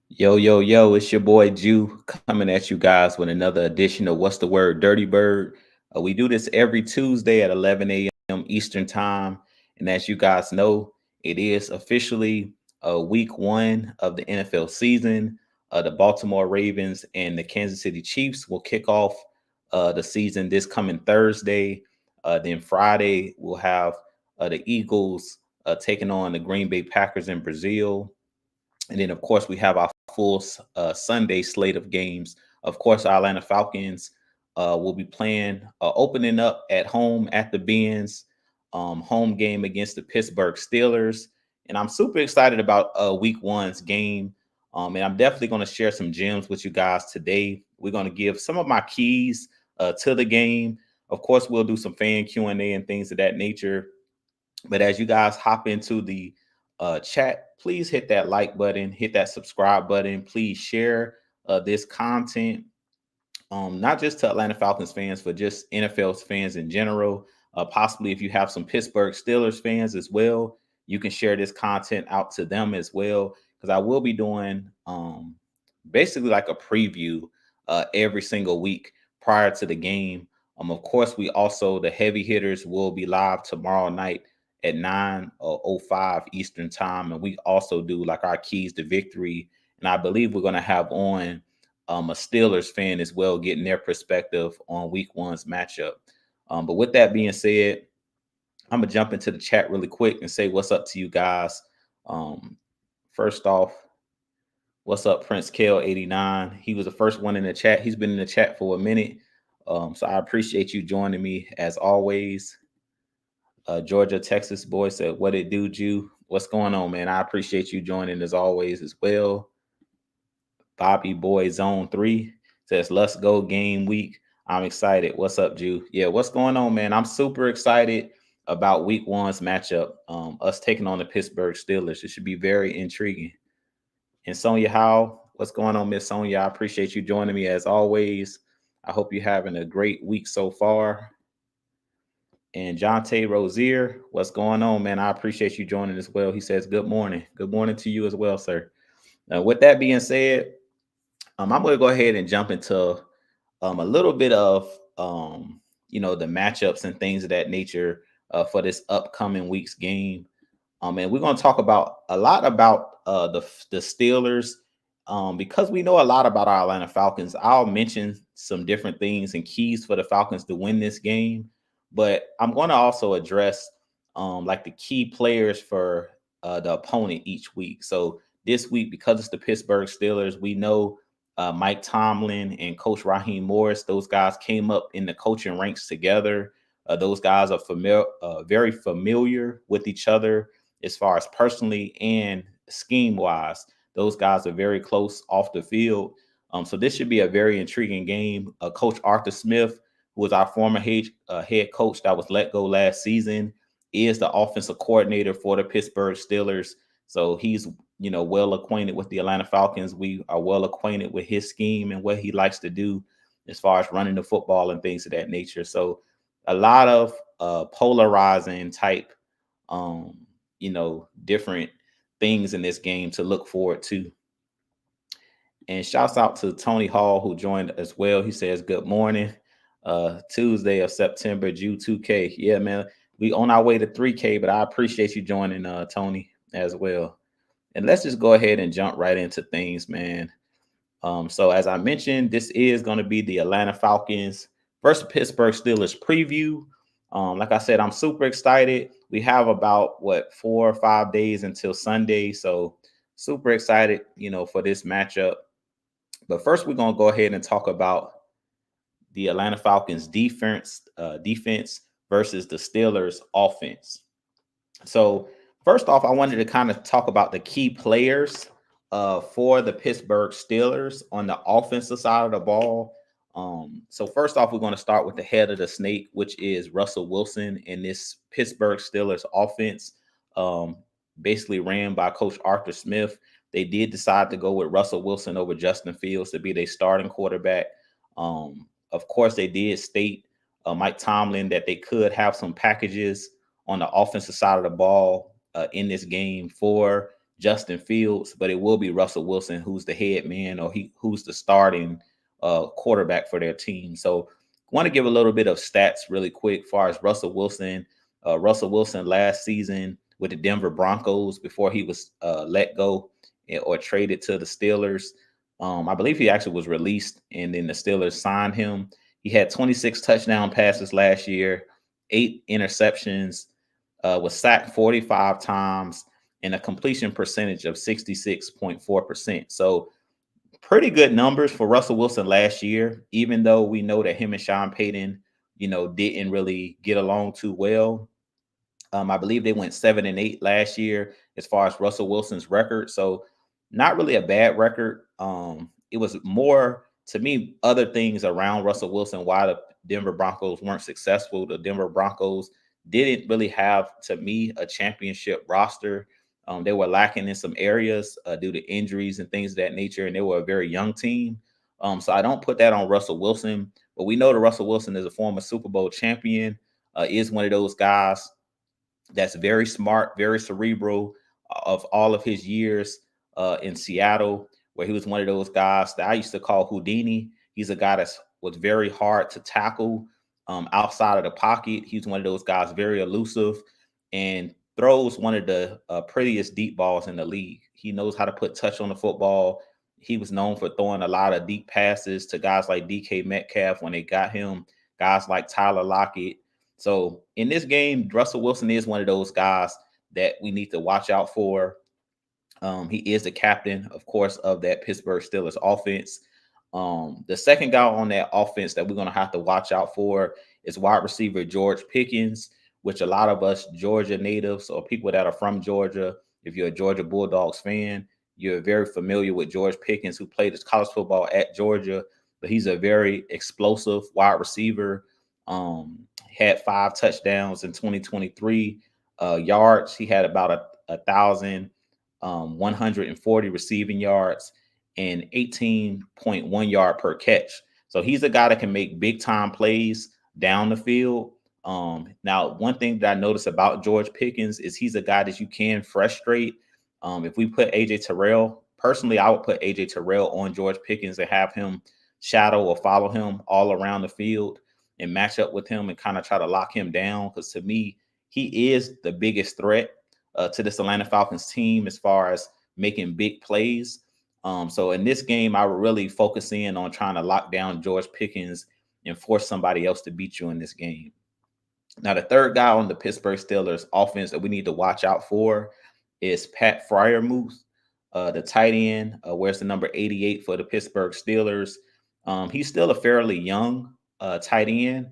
Yo, yo, yo, it's your boy Jew coming at you guys with another edition of What's the Word, Dirty Bird. We do this every Tuesday at 11 a.m. Eastern Time. And as you guys know, it is officially week one of the NFL season. The Baltimore Ravens and the Kansas City Chiefs will kick off the season this coming Thursday. Then Friday, we'll have the Eagles taking on the Green Bay Packers in Brazil. And then, of course, we have our full Sunday slate of games. Of course, our Atlanta Falcons will be playing, opening up at home at the Benz, home game against the Pittsburgh Steelers. And I'm super excited about week one's game. And I'm definitely going to share some gems with you guys today. We're going to give some of my keys to the game. Of course, we'll do some fan Q&A and things of that nature. But as you guys hop into the chat, please hit that like button, hit that subscribe button. Please share this content, not just to Atlanta Falcons fans, but just NFL fans in general. Possibly if you have some Pittsburgh Steelers fans as well, you can share this content out to them as well. Because I will be doing basically like a preview every single week prior to the game. Of course, we also, the heavy hitters will be live tomorrow night at 9:05 Eastern Time. And we also do like our keys to victory. And I believe we're going to have on a Steelers fan as well, getting their perspective on week one's matchup. But with that being said, I'm going to jump into the chat really quick and say what's up to you guys. First off, what's up, Prince Kale 89? He was the first one in the chat. He's been in the chat for a minute. So I appreciate you joining me as always. Georgia, Texas boy said, "What it do, Jew? What's going on, man? I appreciate you joining as always as well." Bobby Boy Zone 3 says, "Let's go game week. I'm excited." What's up, Jew? Yeah, what's going on, man? I'm super excited about week one's matchup. Us taking on the Pittsburgh Steelers. It should be very intriguing. And Sonia Howe, what's going on, Miss Sonia? I appreciate you joining me as always. I hope you're having a great week so far. And Jonte Rozier, what's going on, man? I appreciate you joining as well. He says, "Good morning." Good morning to you as well, sir. Now, with that being said, I'm going to go ahead and jump into a little bit of, the matchups and things of that nature for this upcoming week's game. And we're going to talk about a lot about the Steelers because we know a lot about our Atlanta Falcons. I'll mention some different things and keys for the Falcons to win this game, but I'm going to also address like the key players for the opponent each week. So this week, because it's the Pittsburgh Steelers, we know Mike Tomlin and Coach Raheem Morris. Those guys came up in the coaching ranks together. Those guys are very familiar with each other as far as personally and scheme wise. Those guys are very close off the field. So this should be a very intriguing game. Coach Arthur Smith, who was our former head coach that was let go last season, is the offensive coordinator for the Pittsburgh Steelers. So he's well acquainted with the Atlanta Falcons. We are well acquainted with his scheme and what he likes to do as far as running the football and things of that nature. So a lot of polarizing type different things in this game to look forward to. And shouts out to Tony Hall, who joined as well. He says, "Good morning. Tuesday of September, June 2K. Yeah, man. We on our way to 3K, but I appreciate you joining, Tony, as well. And let's just go ahead and jump right into things, man. So as I mentioned, this is going to be the Atlanta Falcons versus Pittsburgh Steelers preview. Like I said, I'm super excited. We have about 4 or 5 days until Sunday, so super excited, for this matchup. But first, we're gonna go ahead and talk about the Atlanta Falcons defense versus the Steelers offense. So first off, I wanted to kind of talk about the key players for the Pittsburgh Steelers on the offensive side of the ball. So first off, we're going to start with the head of the snake, which is Russell Wilson in this Pittsburgh Steelers offense, basically ran by Coach Arthur Smith. They did decide to go with Russell Wilson over Justin Fields to be their starting quarterback. Of course, they did state Mike Tomlin that they could have some packages on the offensive side of the ball in this game for Justin Fields, but it will be Russell Wilson who's the head man, or who's the starting quarterback for their team. So I want to give a little bit of stats really quick as far as Russell Wilson. Russell Wilson last season with the Denver Broncos before he was let go or traded to the Steelers. I believe he actually was released, and then the Steelers signed him. He had 26 touchdown passes last year, 8 interceptions, was sacked 45 times, and a completion percentage of 66.4%. So pretty good numbers for Russell Wilson last year, even though we know that him and Sean Payton, didn't really get along too well. I believe they went 7-8 last year as far as Russell Wilson's record. So not really a bad record. It was more to me other things around Russell Wilson why the Denver Broncos weren't successful. The Denver Broncos didn't really have, to me, a championship roster. They were lacking in some areas due to injuries and things of that nature, and they were a very young team. So I don't put that on Russell Wilson, but we know that Russell Wilson is a former Super Bowl champion, is one of those guys that's very smart, very cerebral. Of all of his years in Seattle, where he was one of those guys that I used to call Houdini. He's a guy that was very hard to tackle outside of the pocket. He's one of those guys, very elusive, and throws one of the prettiest deep balls in the league. He knows how to put touch on the football. He was known for throwing a lot of deep passes to guys like DK Metcalf when they got him, guys like Tyler Lockett. So in this game, Russell Wilson is one of those guys that we need to watch out for. He is the captain, of course, of that Pittsburgh Steelers offense. The second guy on that offense that we're going to have to watch out for is wide receiver George Pickens, which a lot of us Georgia natives or people that are from Georgia, if you're a Georgia Bulldogs fan, you're very familiar with George Pickens, who played his college football at Georgia, but he's a very explosive wide receiver. Had 5 touchdowns in 2023 yards. He had about a thousand 140 receiving yards and 18.1 yard per catch. So he's a guy that can make big time plays down the field. Now, one thing that I noticed about George Pickens is he's a guy that you can frustrate. If we put AJ Terrell, personally, I would put AJ Terrell on George Pickens and have him shadow or follow him all around the field and match up with him and kind of try to lock him down. Because to me, he is the biggest threat to this Atlanta Falcons team as far as making big plays. So in this game, I would really focus in on trying to lock down George Pickens and force somebody else to beat you in this game. Now, the third guy on the Pittsburgh Steelers offense that we need to watch out for is Pat Freiermuth, the tight end, wears the number 88 for the Pittsburgh Steelers. He's still a fairly young tight end.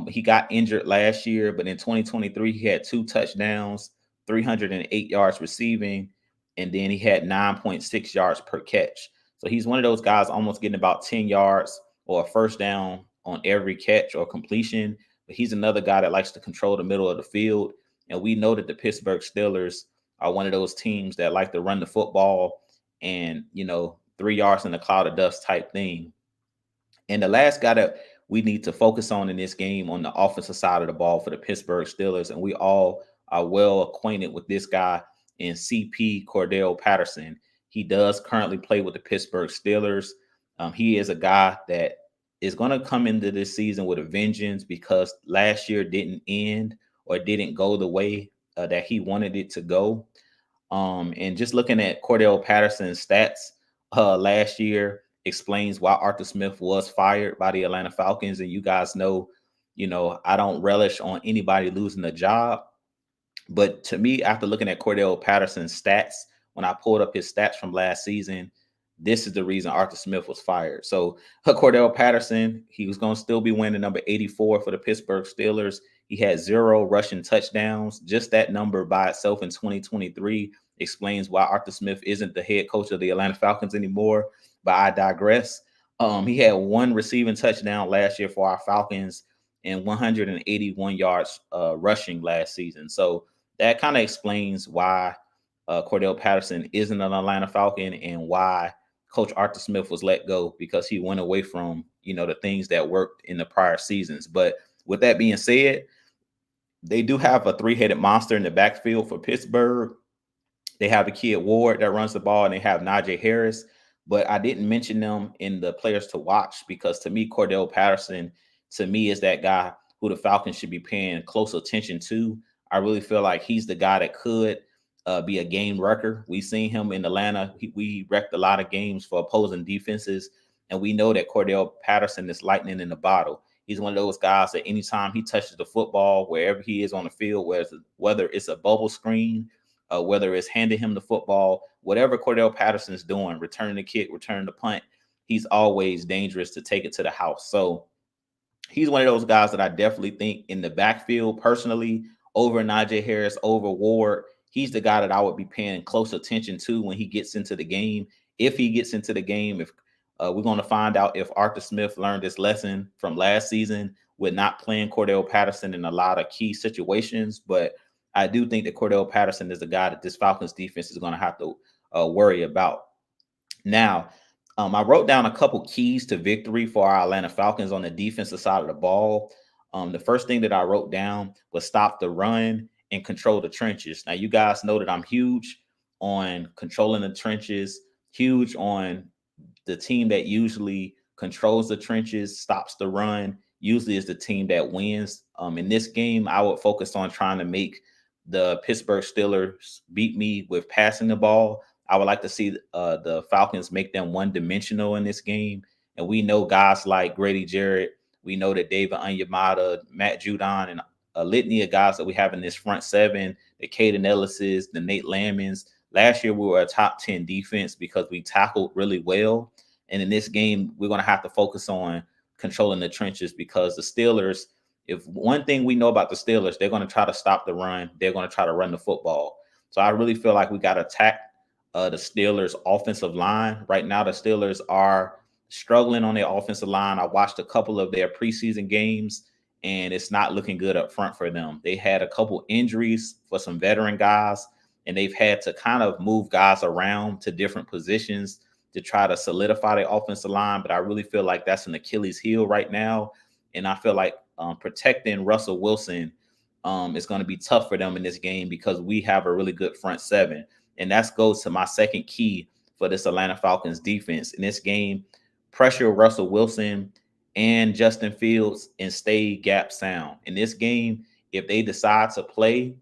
He got injured last year, but in 2023, he had 2 touchdowns, 308 yards receiving, and then he had 9.6 yards per catch. So he's one of those guys almost getting about 10 yards or a first down on every catch or completion. But he's another guy that likes to control the middle of the field. And we know that the Pittsburgh Steelers are one of those teams that like to run the football and, 3 yards in a cloud of dust type thing. And the last guy that we need to focus on in this game on the offensive side of the ball for the Pittsburgh Steelers, and we all are well acquainted with this guy in CP Cordell Patterson. He does currently play with the Pittsburgh Steelers. He is a guy that is going to come into this season with a vengeance because last year didn't end or didn't go the way that he wanted it to go. And just looking at Cordell Patterson's stats last year explains why Arthur Smith was fired by the Atlanta Falcons. And you guys know, I don't relish on anybody losing a job. But to me, after looking at Cordell Patterson's stats, when I pulled up his stats from last season, this is the reason Arthur Smith was fired. So Cordell Patterson, he was going to still be winning number 84 for the Pittsburgh Steelers. He had 0 rushing touchdowns. Just that number by itself in 2023 explains why Arthur Smith isn't the head coach of the Atlanta Falcons anymore. But I digress. He had 1 receiving touchdown last year for our Falcons and 181 yards rushing last season. So that kind of explains why Cordell Patterson isn't an Atlanta Falcon and why Coach Arthur Smith was let go, because he went away from, the things that worked in the prior seasons. But with that being said, they do have a 3-headed monster in the backfield for Pittsburgh. They have a kid Ward that runs the ball, and they have Najee Harris. But I didn't mention them in the players to watch because to me, Cordell Patterson, to me, is that guy who the Falcons should be paying close attention to. I really feel like he's the guy that could be a game wrecker. We've seen him in Atlanta. We wrecked a lot of games for opposing defenses. And we know that Cordell Patterson is lightning in the bottle. He's one of those guys that anytime he touches the football, wherever he is on the field, whether it's a bubble screen, whether it's handing him the football, whatever Cordell Patterson is doing, returning the kick, returning the punt, he's always dangerous to take it to the house. So he's one of those guys that I definitely think in the backfield, personally, over Najee Harris, over Ward, he's the guy that I would be paying close attention to when he gets into the game. If he gets into the game, if we're going to find out if Arthur Smith learned his lesson from last season with not playing Cordell Patterson in a lot of key situations. But I do think that Cordell Patterson is the guy that this Falcons defense is going to have to worry about. Now, I wrote down a couple keys to victory for our Atlanta Falcons on the defensive side of the ball. The first thing that I wrote down was stop the run and control the trenches. Now, you guys know that I'm huge on controlling the trenches, huge on the team that usually controls the trenches, stops the run, usually is the team that wins. In this game, I would focus on trying to make the Pittsburgh Steelers beat me with passing the ball. I would like to see the Falcons make them one-dimensional in this game. And we know guys like Grady Jarrett, we know that David Onyemata, Matt Judon, and a litany of guys that we have in this front seven, the Caden Ellis's, the Nate Lammons. Last year, we were a top 10 defense because we tackled really well. And in this game, we're going to have to focus on controlling the trenches because the Steelers, if one thing we know about the Steelers, they're going to try to stop the run. They're going to try to run the football. So I really feel like we got to attack the Steelers' offensive line. Right now, the Steelers are struggling on their offensive line. I watched a couple of their preseason games, and it's not looking good up front for them. They had a couple injuries for some veteran guys, and they've had to kind of move guys around to different positions to try to solidify their offensive line. But I really feel like that's an Achilles heel right now. And I feel like protecting Russell Wilson is going to be tough for them in this game because we have a really good front seven. And that goes to my second key for this Atlanta Falcons defense. In this game, pressure Russell Wilson and Justin Fields and stay gap sound. In this game, if they decide to play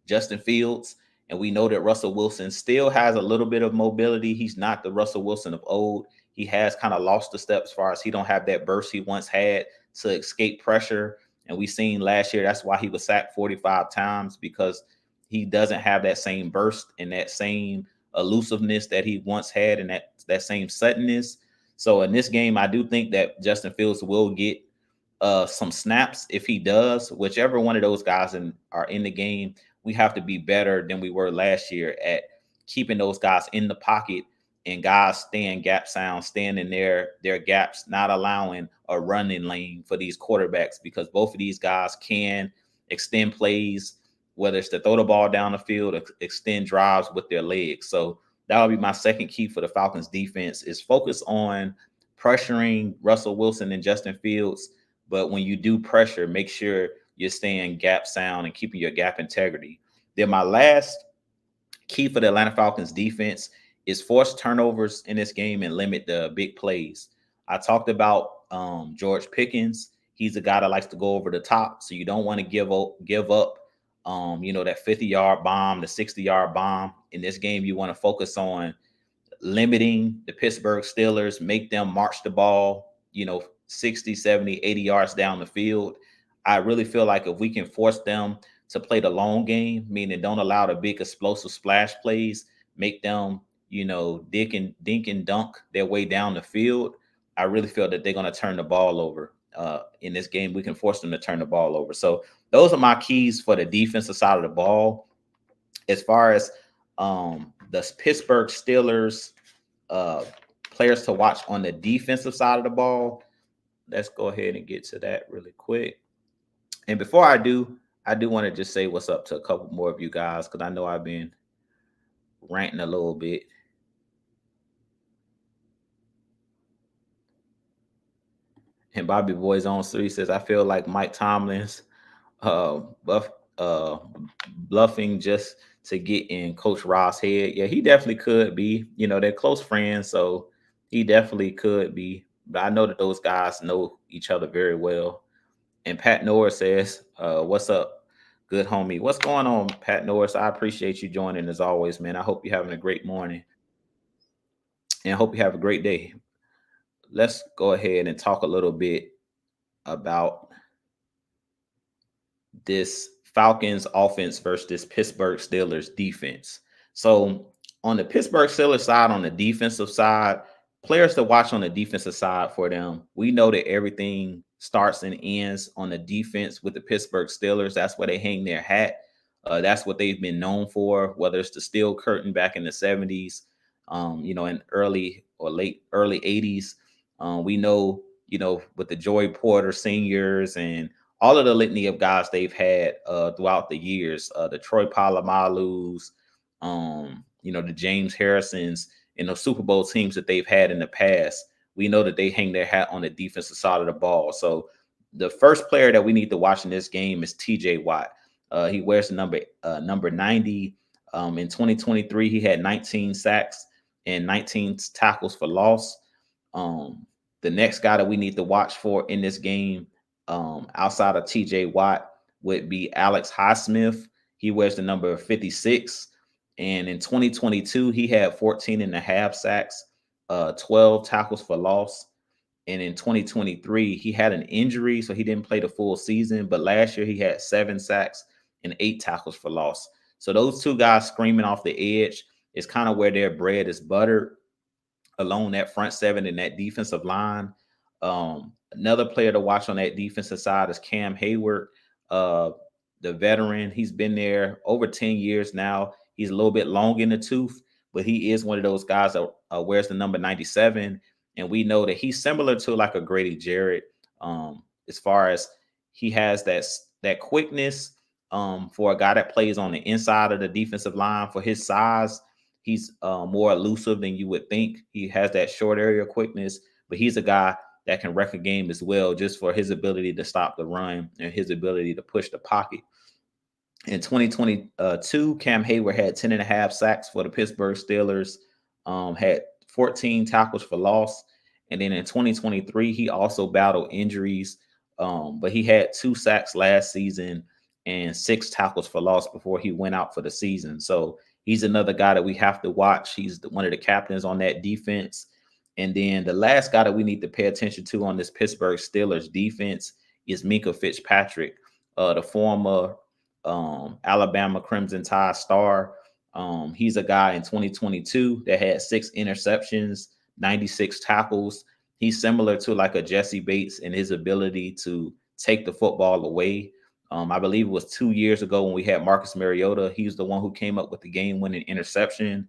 Justin Fields, and we know that Russell Wilson still has a little bit of mobility. He's not the Russell Wilson of old. He has kind of lost the step as far as he don't have that burst he once had to escape pressure. And we seen last year, that's why he was sacked 45 times, because he doesn't have that same burst and that same elusiveness that he once had and that same suddenness. So in this game, I do think that Justin Fields will get some snaps. If he does, whichever one of those guys are in the game, we have to be better than we were last year at keeping those guys in the pocket and guys staying gap sound, staying in their gaps, not allowing a running lane for these quarterbacks, because both of these guys can extend plays, whether it's to throw the ball down the field, extend drives with their legs. So that would be my second key for the Falcons defense, is focus on pressuring Russell Wilson and Justin Fields. But when you do pressure, make sure you're staying gap sound and keeping your gap integrity. Then my last key for the Atlanta Falcons defense is force turnovers in this game and limit the big plays. I talked about George Pickens. He's a guy that likes to go over the top, so you don't want to give up that 50-yard bomb, the 60-yard bomb. In this game, you want to focus on limiting the Pittsburgh Steelers, make them march the ball, 60, 70, 80 yards down the field. I really feel like if we can force them to play the long game, meaning don't allow the big explosive splash plays, make them, dink and dunk their way down the field, I really feel that they're going to turn the ball over. In this game, we can force them to turn the ball over. So those are my keys for the defensive side of the ball. As far as the Pittsburgh Steelers players to watch on the defensive side of the ball, let's go ahead and get to that really quick. And before I do want to just say what's up to a couple more of you guys, because I know I've been ranting a little bit. And Bobby Boys on 3 says, I feel like Mike Tomlin's bluffing just to get in Coach Ross' head. Yeah, he definitely could be. You know, they're close friends, so he definitely could be. But I know that those guys know each other very well. And Pat Norris says, "What's up, good homie? What's going on, Pat Norris? I appreciate you joining as always, man. I hope you're having a great morning and I hope you have a great day. Let's go ahead and talk a little bit about this Falcons offense versus this Pittsburgh Steelers defense. So on the Pittsburgh Steelers side, on the defensive side, players to watch on the defensive side for them. We know that everything starts and ends on the defense with the Pittsburgh Steelers. That's where they hang their hat. That's what they've been known for, whether it's the steel curtain back in the 70s, in early or late early 80s. We know, with the Joey Porter seniors and all of the litany of guys they've had throughout the years, the Troy Palomalus, the James Harrisons, and the Super Bowl teams that they've had in the past. We know that they hang their hat on the defensive side of the ball. So the first player that we need to watch in this game is TJ Watt. He wears the number 90. In 2023, he had 19 sacks and 19 tackles for loss. The next guy that we need to watch for in this game, outside of TJ Watt, would be Alex Highsmith. He wears the number 56. And in 2022, he had 14 and a half sacks, 12 tackles for loss. And in 2023, he had an injury, so he didn't play the full season. But last year, he had 7 sacks and 8 tackles for loss. So those two guys screaming off the edge is kind of where their bread is buttered, along that front seven and that defensive line. Another player to watch on that defensive side is Cam Hayward, the veteran. He's been there over 10 years now. He's a little bit long in the tooth, but he is one of those guys that wears the number 97. And we know that he's similar to like a Grady Jarrett, as far as he has that quickness, for a guy that plays on the inside of the defensive line. For his size, he's more elusive than you would think. He has that short area quickness, but he's a guy that can wreck a game as well, just for his ability to stop the run and his ability to push the pocket. In 2022, Cam Hayward had 10 and a half sacks for the Pittsburgh Steelers, had 14 tackles for loss. And then in 2023, he also battled injuries, but he had 2 sacks last season and 6 tackles for loss before he went out for the season. So he's another guy that we have to watch. He's one of the captains on that defense. And then the last guy that we need to pay attention to on this Pittsburgh Steelers defense is Minkah Fitzpatrick, the former Alabama Crimson Tide star. He's a guy in 2022 that had 6 interceptions, 96 tackles. He's similar to like a Jesse Bates in his ability to take the football away. I believe it was 2 years ago when we had Marcus Mariota. He was the one who came up with the game-winning interception.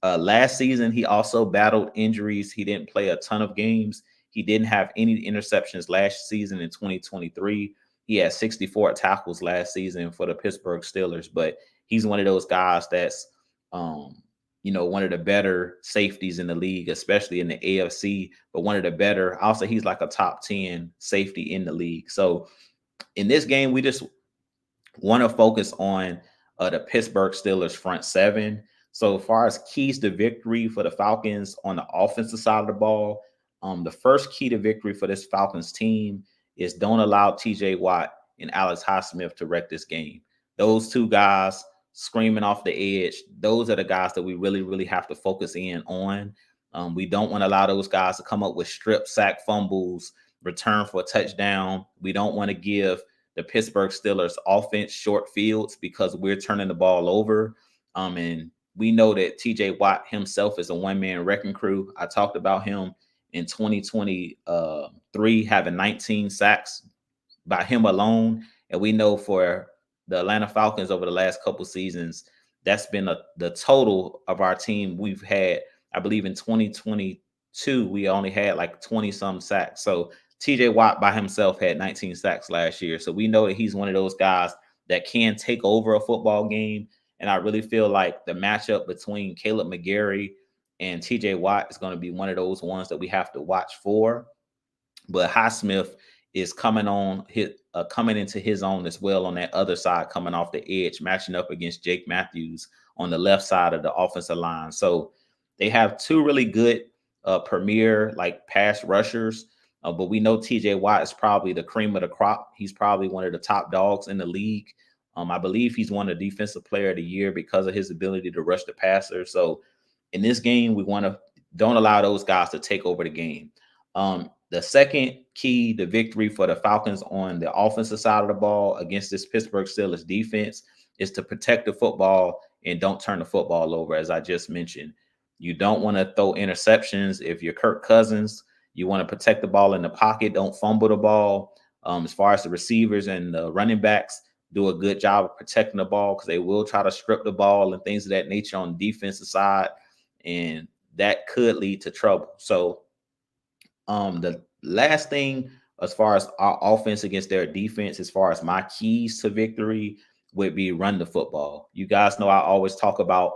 Last season, he also battled injuries. He didn't play a ton of games. He didn't have any interceptions last season in 2023. He had 64 tackles last season for the Pittsburgh Steelers, but he's one of those guys that's, one of the better safeties in the league, especially in the AFC, but one of the better. I'll say he's like a top 10 safety in the league. So in this game, we just want to focus on the Pittsburgh Steelers front seven. So as far as keys to victory for the Falcons on the offensive side of the ball, the first key to victory for this Falcons team is don't allow TJ Watt and Alex Highsmith to wreck this game. Those two guys screaming off the edge, those are the guys that we really, really have to focus in on. We don't want to allow those guys to come up with strip sack fumbles, return for a touchdown. We don't want to give the Pittsburgh Steelers offense short fields because we're turning the ball over. And we know that TJ Watt himself is a one-man wrecking crew. I talked about him in 2023 having 19 sacks by him alone. And we know for the Atlanta Falcons over the last couple seasons, that's been the total of our team. We've had, I believe in 2022, we only had like 20 some sacks. So TJ Watt by himself had 19 sacks last year. So we know that he's one of those guys that can take over a football game. And I really feel like the matchup between Caleb McGarry and TJ Watt is going to be one of those ones that we have to watch for. But Highsmith is coming into his own as well on that other side, coming off the edge, matching up against Jake Matthews on the left side of the offensive line. So they have two really good premier like pass rushers. But we know TJ Watt is probably the cream of the crop. He's probably one of the top dogs in the league. I believe he's won the defensive player of the year because of his ability to rush the passer. So in this game, we want to don't allow those guys to take over the game. The second key to victory for the Falcons on the offensive side of the ball against this Pittsburgh Steelers defense is to protect the football and don't turn the football over, as I just mentioned. You don't want to throw interceptions. If you're Kirk Cousins, you want to protect the ball in the pocket. Don't fumble the ball. As far as the receivers and the running backs, do a good job of protecting the ball because they will try to strip the ball and things of that nature on the defensive side. And that could lead to trouble. So the last thing, as far as our offense against their defense, as far as my keys to victory, would be run the football. You guys know I always talk about,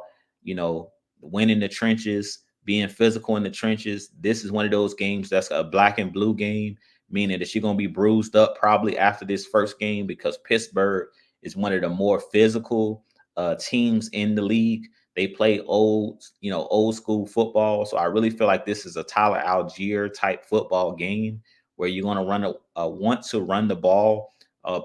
winning the trenches, being physical in the trenches. This is one of those games that's a black and blue game, meaning that you're going to be bruised up probably after this first game because Pittsburgh is one of the more physical teams in the league. They play old school football. So I really feel like this is a Tyler Algier type football game where you're going to want to run the ball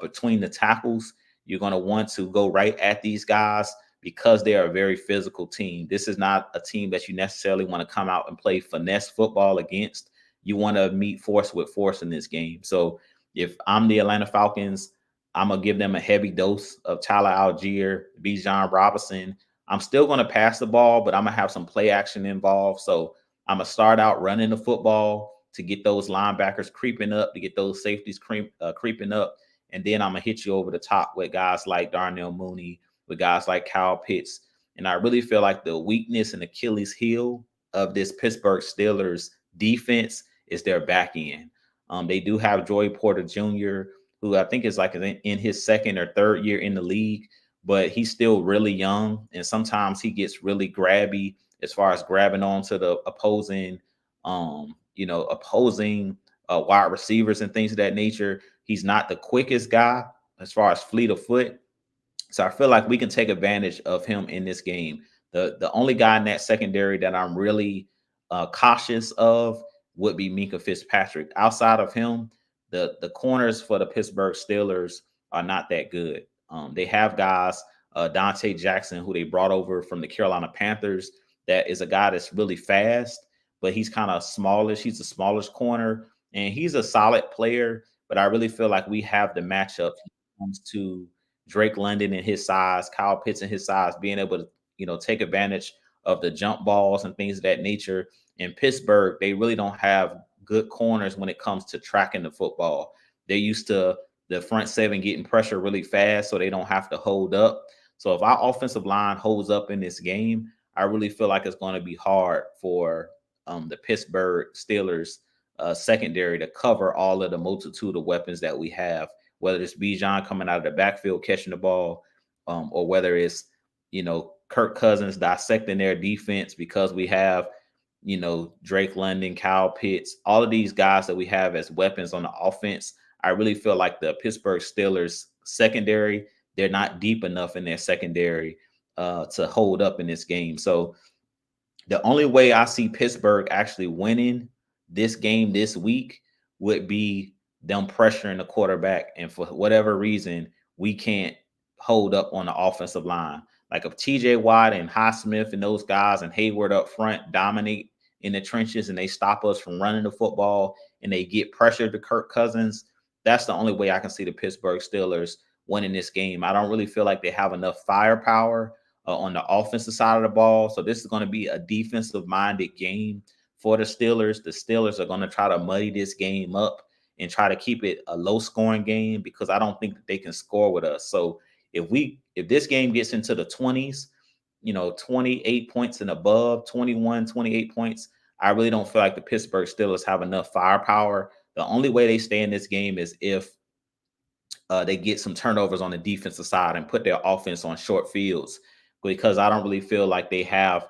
between the tackles. You're going to want to go right at these guys because they are a very physical team. This is not a team that you necessarily want to come out and play finesse football against. You want to meet force with force in this game. So if I'm the Atlanta Falcons, I'm going to give them a heavy dose of Tyler Algier, Bijan Robinson. I'm still going to pass the ball, but I'm going to have some play action involved. So I'm going to start out running the football to get those linebackers creeping up, to get those safeties creeping up. And then I'm going to hit you over the top with guys like Darnell Mooney, with guys like Kyle Pitts. And I really feel like the weakness and Achilles heel of this Pittsburgh Steelers defense is their back end. They do have Joey Porter Jr., who I think is like in his second or third year in the league, but he's still really young. And sometimes he gets really grabby as far as grabbing onto the opposing wide receivers and things of that nature. He's not the quickest guy as far as fleet of foot. So I feel like we can take advantage of him in this game. The only guy in that secondary that I'm really cautious of would be Minkah Fitzpatrick. Outside of him, the corners for the Pittsburgh Steelers are not that good. They have guys, Dante Jackson, who they brought over from the Carolina Panthers. That is a guy that's really fast, but he's kind of smallish. He's a smallish corner, and he's a solid player. But I really feel like we have the matchup when it comes to Drake London and his size, Kyle Pitts and his size, being able to, take advantage of the jump balls and things of that nature. In Pittsburgh, they really don't have good corners when it comes to tracking the football. They're used to the front seven getting pressure really fast so they don't have to hold up. So if our offensive line holds up in this game, I really feel like it's going to be hard for the Pittsburgh Steelers secondary to cover all of the multitude of weapons that we have, whether it's Bijan coming out of the backfield catching the ball, or whether it's, Kirk Cousins dissecting their defense because we have, Drake London, Kyle Pitts, all of these guys that we have as weapons on the offense. I really feel like the Pittsburgh Steelers secondary, they're not deep enough in their secondary to hold up in this game. So the only way I see Pittsburgh actually winning this game this week would be them pressuring the quarterback. And for whatever reason, we can't hold up on the offensive line. Like if TJ Watt and Highsmith and those guys and Hayward up front dominate in the trenches and they stop us from running the football and they get pressure to Kirk Cousins, that's the only way I can see the Pittsburgh Steelers winning this game. I don't really feel like they have enough firepower on the offensive side of the ball. So this is going to be a defensive-minded game for the Steelers. The Steelers are going to try to muddy this game up and try to keep it a low-scoring game because I don't think that they can score with us. So if this game gets into the 20s, 28 points and above, 21, 28 points, I really don't feel like the Pittsburgh Steelers have enough firepower. The only way they stay in this game is if they get some turnovers on the defensive side and put their offense on short fields, because I don't really feel like they have,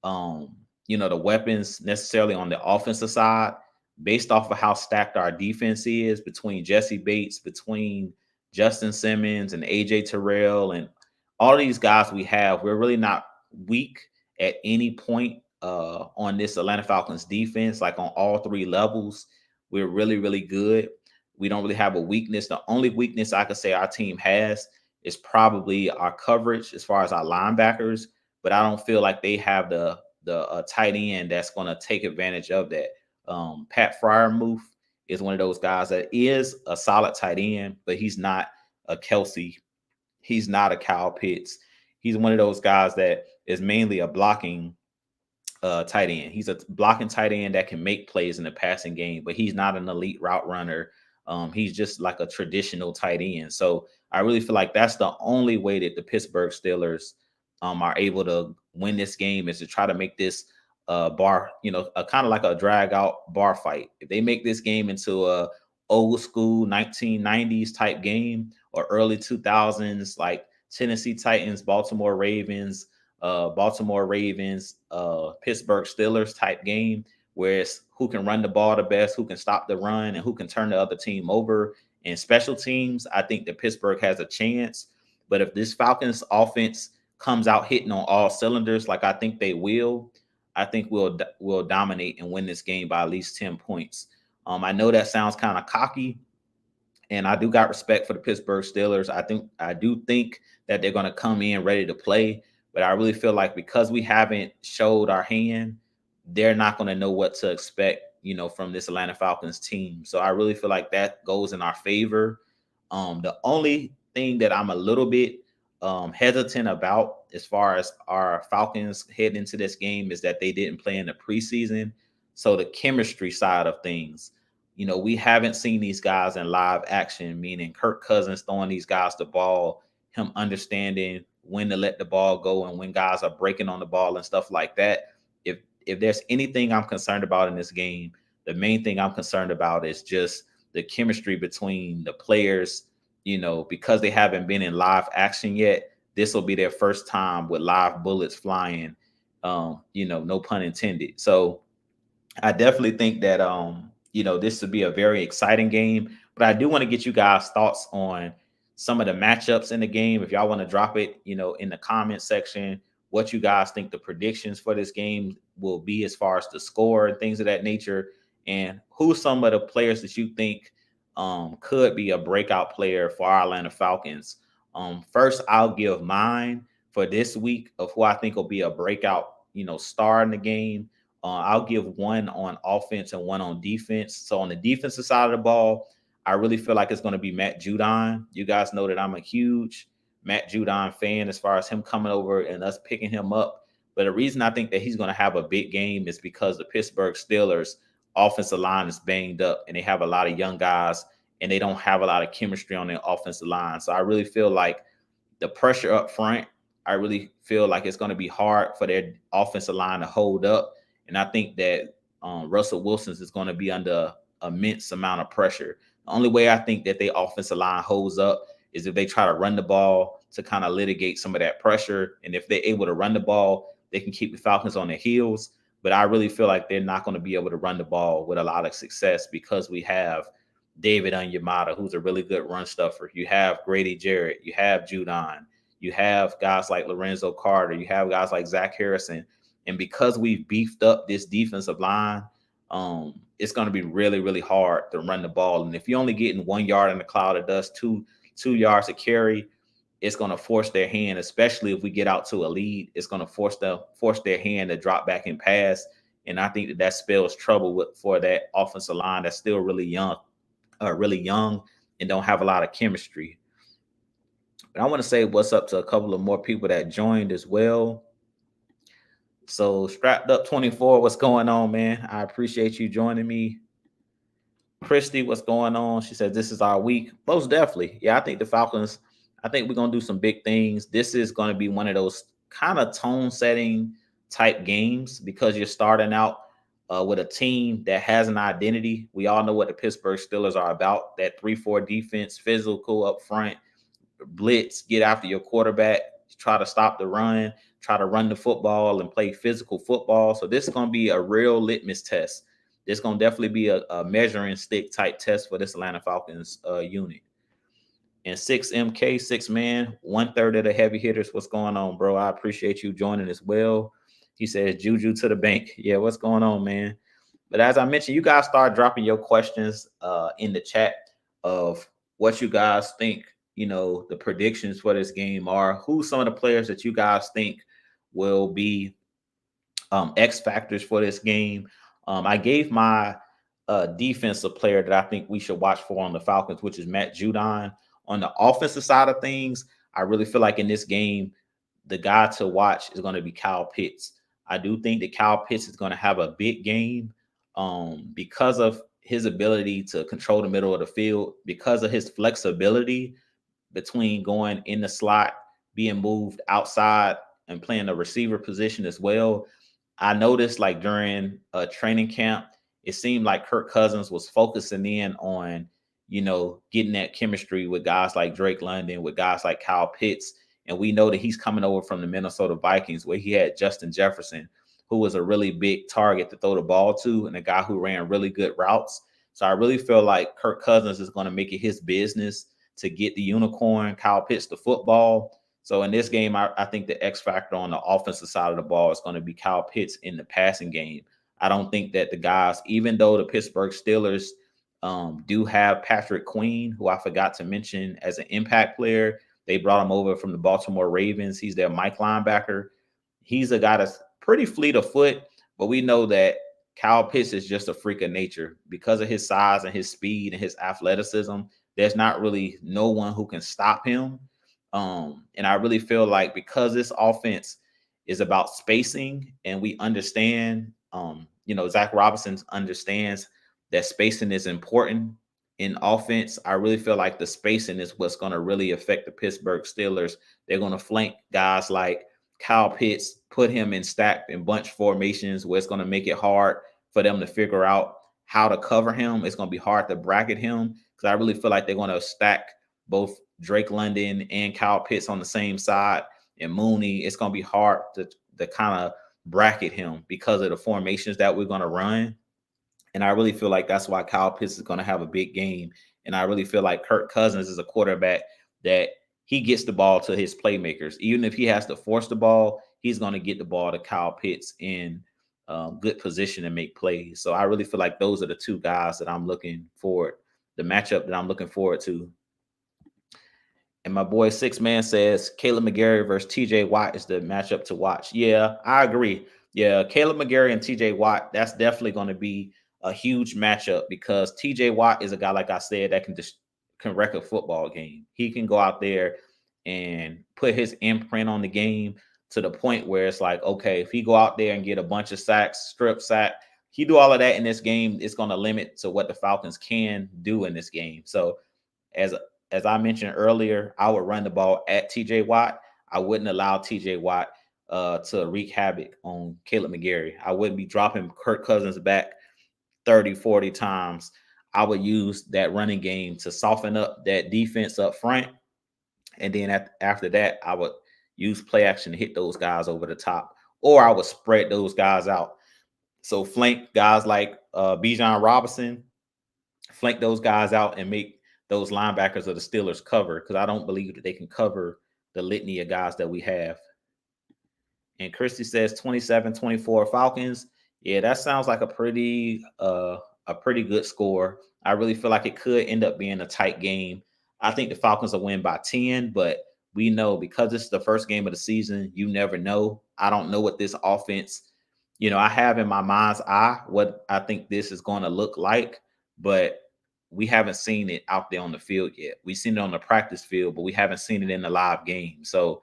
the weapons necessarily on the offensive side based off of how stacked our defense is between Jesse Bates, between Justin Simmons and AJ Terrell and all these guys we have, we're really not weak at any point on this Atlanta Falcons defense, like on all three levels. We're really, really good. We don't really have a weakness. The only weakness I could say our team has is probably our coverage as far as our linebackers, but I don't feel like they have the tight end that's going to take advantage of that. Pat Fryermuth is one of those guys that is a solid tight end, but he's not a Kelsey. He's not a Kyle Pitts. He's one of those guys that is mainly a blocking tight end. He's a blocking tight end that can make plays in the passing game, but he's not an elite route runner. He's just like a traditional tight end. So I really feel like that's the only way that the Pittsburgh Steelers are able to win this game is to try to make this bar, a kind of like a drag out bar fight. If they make this game into a old school 1990s type game or early 2000s, like Tennessee Titans, Baltimore Ravens, Pittsburgh Steelers type game, where it's who can run the ball the best, who can stop the run, and who can turn the other team over. In special teams, I think that Pittsburgh has a chance. But if this Falcons offense comes out hitting on all cylinders, like I think they will, I think we'll dominate and win this game by at least 10 points. I know that sounds kind of cocky, and I do got respect for the Pittsburgh Steelers. I do think that they're going to come in ready to play, but I really feel like because we haven't showed our hand, they're not going to know what to expect, from this Atlanta Falcons team. So I really feel like that goes in our favor. The only thing that I'm a little bit hesitant about as far as our Falcons head into this game is that they didn't play in the preseason. So the chemistry side of things, we haven't seen these guys in live action, meaning Kirk Cousins throwing these guys the ball, him understanding when to let the ball go and when guys are breaking on the ball and stuff like that. If there's anything I'm concerned about in this game, the main thing I'm concerned about is just the chemistry between the players, because they haven't been in live action yet. This will be their first time with live bullets flying, no pun intended. So I definitely think that this would be a very exciting game. But I do want to get you guys' thoughts on some of the matchups in the game. If y'all want to drop it, in the comment section, what you guys think the predictions for this game will be as far as the score and things of that nature, and who some of the players that you think could be a breakout player for our Atlanta Falcons. First, I'll give mine for this week of who I think will be a breakout, star in the game. I'll give one on offense and one on defense. So on the defensive side of the ball, I really feel like it's going to be Matt Judon. You guys know that I'm a huge Matt Judon fan as far as him coming over and us picking him up. But the reason I think that he's going to have a big game is because the Pittsburgh Steelers offensive line is banged up and they have a lot of young guys and they don't have a lot of chemistry on their offensive line. So I really feel like the pressure up front, I really feel like it's going to be hard for their offensive line to hold up. And I think that Russell Wilson is going to be under immense amount of pressure. The only way I think that their offensive line holds up is if they try to run the ball to kind of litigate some of that pressure. And if they're able to run the ball, they can keep the Falcons on their heels. But I really feel like they're not going to be able to run the ball with a lot of success because we have David Onyemata, who's a really good run stuffer. You have Grady Jarrett. You have Judon. You have guys like Lorenzo Carter. You have guys like Zach Harrison. And because we've beefed up this defensive line, it's going to be really, really hard to run the ball. And if you're only getting 1 yard in the cloud of dust, two yards to carry, it's going to force their hand, especially if we get out to a lead. It's going to force their hand to drop back and pass. And I think that spells trouble for that offensive line that's still really young and don't have a lot of chemistry. But I want to say what's up to a couple of more people that joined as well. So Strapped Up 24, what's going on, man? I appreciate you joining me. Christy, what's going on? She said, this is our week. Most definitely. Yeah, I think the Falcons, I think we're going to do some big things. This is going to be one of those kind of tone-setting type games because you're starting out with a team that has an identity. We all know what the Pittsburgh Steelers are about, that 3-4 defense, physical up front, blitz, get after your quarterback, try to stop the run, try to run the football and play physical football. So this is going to be a real litmus test It's going to definitely be a measuring stick type test for this Atlanta Falcons unit. And 6MK, 6 man, 1/3 of the heavy hitters. What's going on, bro? I appreciate you joining as well. He says, Juju to the bank. Yeah, what's going on, man? But as I mentioned, you guys start dropping your questions in the chat of what you guys think, the predictions for this game are. Who some of the players that you guys think will be X factors for this game. I gave my defensive player that I think we should watch for on the Falcons, which is Matt Judon. On the offensive side of things, I really feel like in this game, the guy to watch is going to be Kyle Pitts. I do think that Kyle Pitts is going to have a big game because of his ability to control the middle of the field, because of his flexibility between going in the slot, being moved outside, and playing the receiver position as well. I noticed like during a training camp, it seemed like Kirk Cousins was focusing in on, getting that chemistry with guys like Drake London, with guys like Kyle Pitts. And we know that he's coming over from the Minnesota Vikings, where he had Justin Jefferson, who was a really big target to throw the ball to, and a guy who ran really good routes. So I really feel like Kirk Cousins is going to make it his business to get the unicorn, Kyle Pitts, the football. So in this game, I think the X factor on the offensive side of the ball is going to be Kyle Pitts in the passing game. I don't think that the guys, even though the Pittsburgh Steelers do have Patrick Queen, who I forgot to mention as an impact player, they brought him over from the Baltimore Ravens. He's their Mike linebacker. He's a guy that's pretty fleet of foot, but we know that Kyle Pitts is just a freak of nature because of his size and his speed and his athleticism. There's not really no one who can stop him. And I really feel like because this offense is about spacing and we understand, Zach Robinson understands that spacing is important in offense. I really feel like the spacing is what's going to really affect the Pittsburgh Steelers. They're going to flank guys like Kyle Pitts, put him in stacked and bunch formations where it's going to make it hard for them to figure out how to cover him. It's going to be hard to bracket him because I really feel like they're going to stack both Drake London and Kyle Pitts on the same side. And Mooney, it's going to be hard to kind of bracket him because of the formations that we're going to run. And I really feel like that's why Kyle Pitts is going to have a big game. And I really feel like Kirk Cousins is a quarterback that he gets the ball to his playmakers. Even if he has to force the ball, he's going to get the ball to Kyle Pitts in good position and make plays. So I really feel like those are the two guys that I'm looking forward, the matchup that I'm looking forward to. And my boy 6 Man says Caleb McGarry versus TJ Watt is the matchup to watch. Yeah, I agree. Yeah, Caleb McGarry and TJ Watt, that's definitely going to be a huge matchup because TJ Watt is a guy, like I said, that can wreck a football game. He can go out there and put his imprint on the game to the point where it's like, okay, if he go out there and get a bunch of sacks, strip sack, he do all of that in this game, it's going to limit to what the Falcons can do in this game. So as I mentioned earlier, I would run the ball at TJ Watt. I wouldn't allow TJ Watt to wreak havoc on Caleb McGarry. I wouldn't be dropping Kirk Cousins back 30, 40 times. I would use that running game to soften up that defense up front. And then after that, I would use play action to hit those guys over the top. Or I would spread those guys out. So flank guys like Bijan Robinson, flank those guys out and make those linebackers of the Steelers cover because I don't believe that they can cover the litany of guys that we have. And Christy says 27-24 Falcons. Yeah, that sounds like a pretty good score. I really feel like it could end up being a tight game. I think the Falcons will win by 10, but we know because it's the first game of the season, you never know. I don't know what this offense, I have in my mind's eye what I think this is going to look like, but we haven't seen it out there on the field yet. We've seen it on the practice field, but we haven't seen it in the live game. So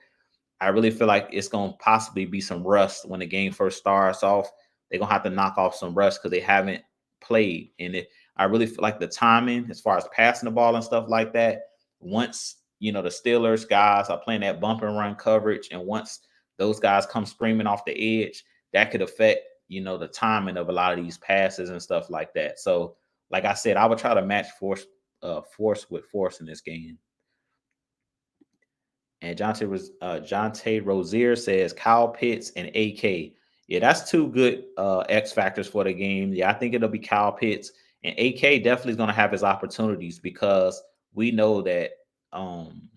I really feel like it's going to possibly be some rust when the game first starts off. They're going to have to knock off some rust because they haven't played in it. I really feel like the timing as far as passing the ball and stuff like that, once, the Steelers guys are playing that bump and run coverage, and once those guys come screaming off the edge, that could affect, the timing of a lot of these passes and stuff like that. So, like I said, I would try to match force with force in this game. And Jonte Rozier says Kyle Pitts and AK. Yeah, that's two good X factors for the game. Yeah, I think it'll be Kyle Pitts, and AK definitely is going to have his opportunities because we know that um,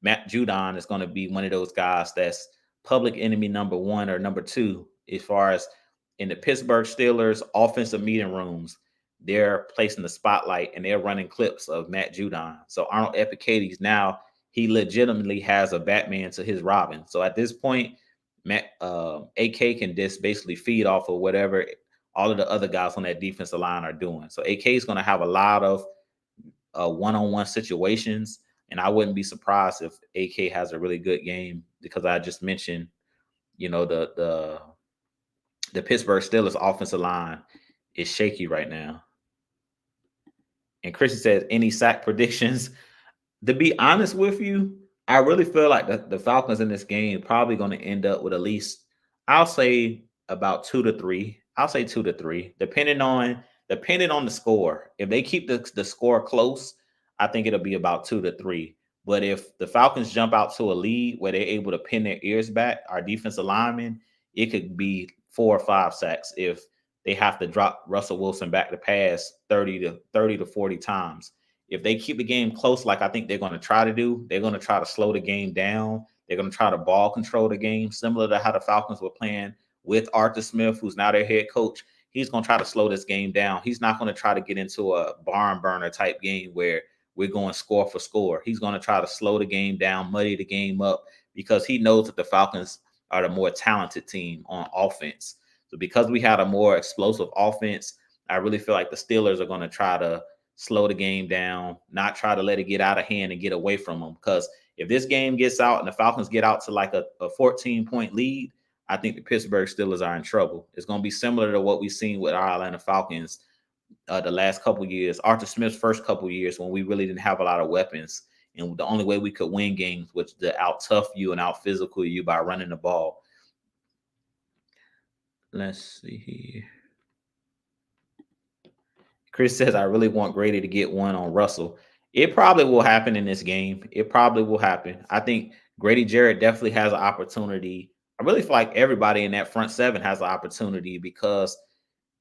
Matt Judon is going to be one of those guys that's public enemy number one or number two as far as in the Pittsburgh Steelers offensive meeting rooms. They're placing the spotlight and they're running clips of Matt Judon. So Arnold Epicades now he legitimately has a Batman to his Robin. So at this point, Matt AK can just basically feed off of whatever all of the other guys on that defensive line are doing. So AK is going to have a lot of one-on-one situations, and I wouldn't be surprised if AK has a really good game because I just mentioned, the Pittsburgh Steelers offensive line is shaky right now. And Chrissy says, any sack predictions? To be honest with you, I really feel like the Falcons in this game probably going to end up with at least, I'll say about 2 to 3. I'll say 2 to 3, depending on the score. If they keep the score close, I think it'll be about 2 to 3. But if the Falcons jump out to a lead where they're able to pin their ears back, our defensive linemen, it could be 4 or 5 sacks if they have to drop Russell Wilson back to pass 30 to 40 times. If they keep the game close, like I think they're going to try to do, they're going to try to slow the game down. They're going to try to ball control the game, similar to how the Falcons were playing with Arthur Smith, who's now their head coach. He's going to try to slow this game down. He's not going to try to get into a barn burner type game where we're going score for score. He's going to try to slow the game down, muddy the game up, because he knows that the Falcons are the more talented team on offense. So because we had a more explosive offense, I really feel like the Steelers are going to try to slow the game down, not try to let it get out of hand and get away from them. Because if this game gets out and the Falcons get out to like a 14-point lead, I think the Pittsburgh Steelers are in trouble. It's going to be similar to what we've seen with our Atlanta Falcons the last couple years, Arthur Smith's first couple years when we really didn't have a lot of weapons. And the only way we could win games was to out tough you and out physical you by running the ball. Let's see here. Chris says, I really want Grady to get one on Russell. It probably will happen in this game. It probably will happen. I think Grady Jarrett definitely has an opportunity. I really feel like everybody in that front seven has an opportunity because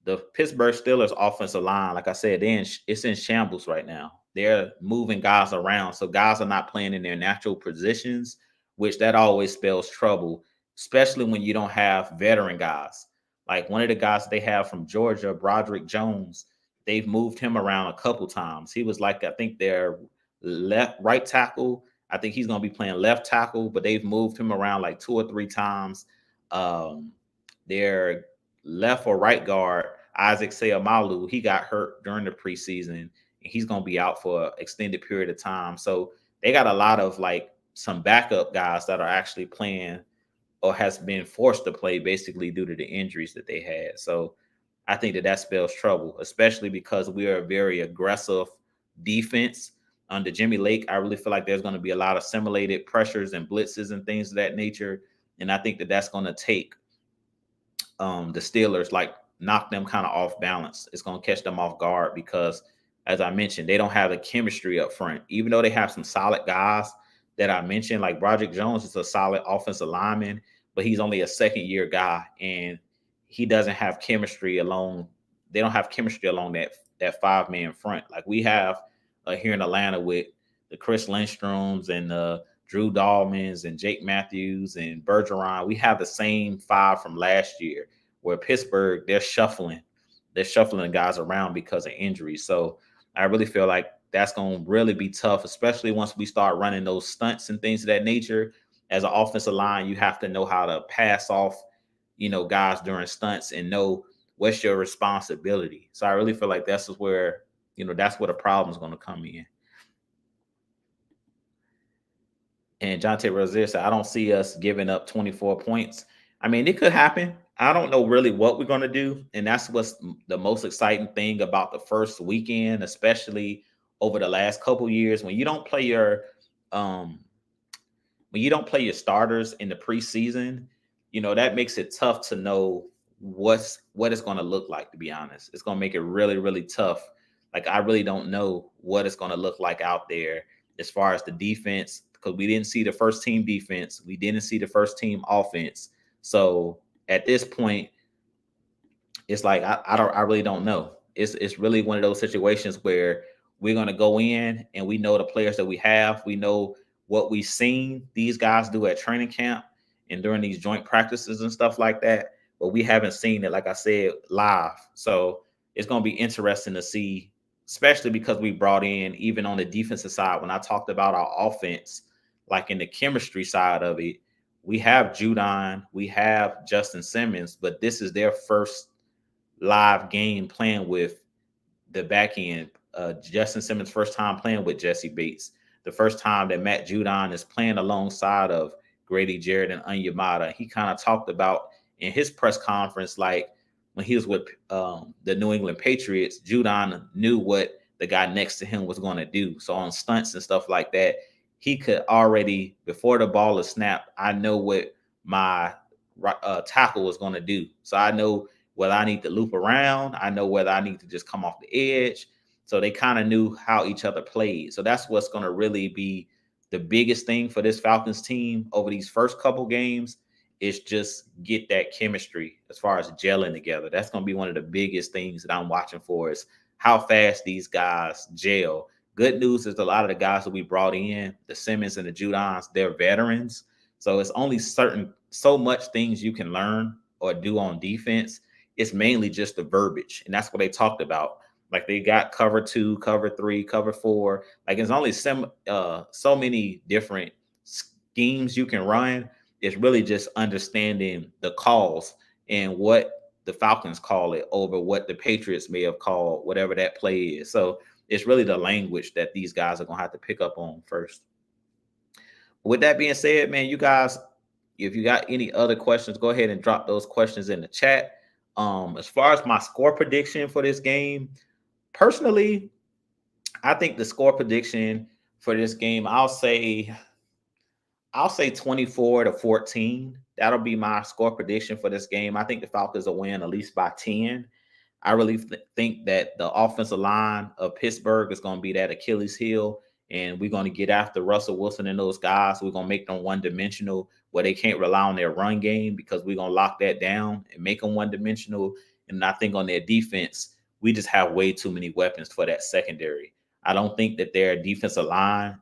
the Pittsburgh Steelers offensive line, like I said, it's in shambles right now. They're moving guys around. So guys are not playing in their natural positions, which that always spells trouble, especially when you don't have veteran guys. Like one of the guys they have from Georgia, Broderick Jones, they've moved him around a couple times. He was like, I think their right tackle. I think he's going to be playing left tackle, but they've moved him around like 2 or 3 times. Their left or right guard, Isaac Seumalo, he got hurt during the preseason, and he's going to be out for an extended period of time. So they got a lot of like some backup guys that are actually playing or has been forced to play basically due to the injuries that they had. So I think that spells trouble, especially because we are a very aggressive defense. Under Jimmy Lake, I really feel like there's going to be a lot of simulated pressures and blitzes and things of that nature. And I think that that's going to take the Steelers, like knock them kind of off balance. It's going to catch them off guard because, as I mentioned, they don't have the chemistry up front. Even though they have some solid guys that I mentioned, like Broderick Jones is a solid offensive lineman, but he's only a second-year guy, and he doesn't have chemistry along. They don't have chemistry along that 5-man front like we have here in Atlanta with the Chris Lindstroms and Drew Dahlmans and Jake Matthews and Bergeron. We have the same 5 from last year, where Pittsburgh, they're shuffling the guys around because of injuries. So I really feel like that's going to really be tough, especially once we start running those stunts and things of that nature. As an offensive line, you have to know how to pass off, guys during stunts and know what's your responsibility. So I really feel like that's where the problem is going to come in. And Jonte Rozier said, I don't see us giving up 24 points. I mean, it could happen. I don't know really what we're going to do. And that's what's the most exciting thing about the first weekend, especially over the last couple years. When you don't play your starters in the preseason, that makes it tough to know what it's going to look like, to be honest. It's going to make it really, really tough. Like, I really don't know what it's going to look like out there as far as the defense, because we didn't see the first team defense. We didn't see the first team offense. So at this point, it's like I really don't know. It's really one of those situations where we're gonna go in and we know the players that we have. We know what we've seen these guys do at training camp and during these joint practices and stuff like that. But we haven't seen it, like I said, live. So it's gonna be interesting to see, especially because we brought in, even on the defensive side, when I talked about our offense, like in the chemistry side of it, we have Judon, we have Justin Simmons, but this is their first live game playing with the back end. Justin Simmons' first time playing with Jesse Bates. The first time that Matt Judon is playing alongside of Grady Jarrett and Onyemata. He kind of talked about in his press conference, like when he was with the New England Patriots, Judon knew what the guy next to him was going to do. So on stunts and stuff like that, he could already, before the ball is snapped, I know what my tackle was going to do. So I know whether I need to loop around. I know whether I need to just come off the edge. So they kind of knew how each other played. So that's what's going to really be the biggest thing for this Falcons team over these first couple games is just get that chemistry as far as gelling together. That's going to be one of the biggest things that I'm watching for is how fast these guys gel. Good news is a lot of the guys that we brought in, the Simmons and the Judons, they're veterans. So it's only so much things you can learn or do on defense. It's mainly just the verbiage. And that's what they talked about. Like they got cover 2, cover 3, cover 4. Like it's only so many different schemes you can run. It's really just understanding the calls and what the Falcons call it over what the Patriots may have called, whatever that play is. So it's really the language that these guys are going to have to pick up on first. With that being said, man, you guys, if you got any other questions, go ahead and drop those questions in the chat. As far as my score prediction for this game, personally, I think the score prediction for this game, I'll say 24-14. That'll be my score prediction for this game. I think the Falcons will win at least by 10. I really think that the offensive line of Pittsburgh is going to be that Achilles heel, and we're going to get after Russell Wilson and those guys. We're going to make them one-dimensional where they can't rely on their run game because we're going to lock that down and make them one-dimensional. And I think on their defense, we just have way too many weapons for that secondary. I don't think that their defensive line,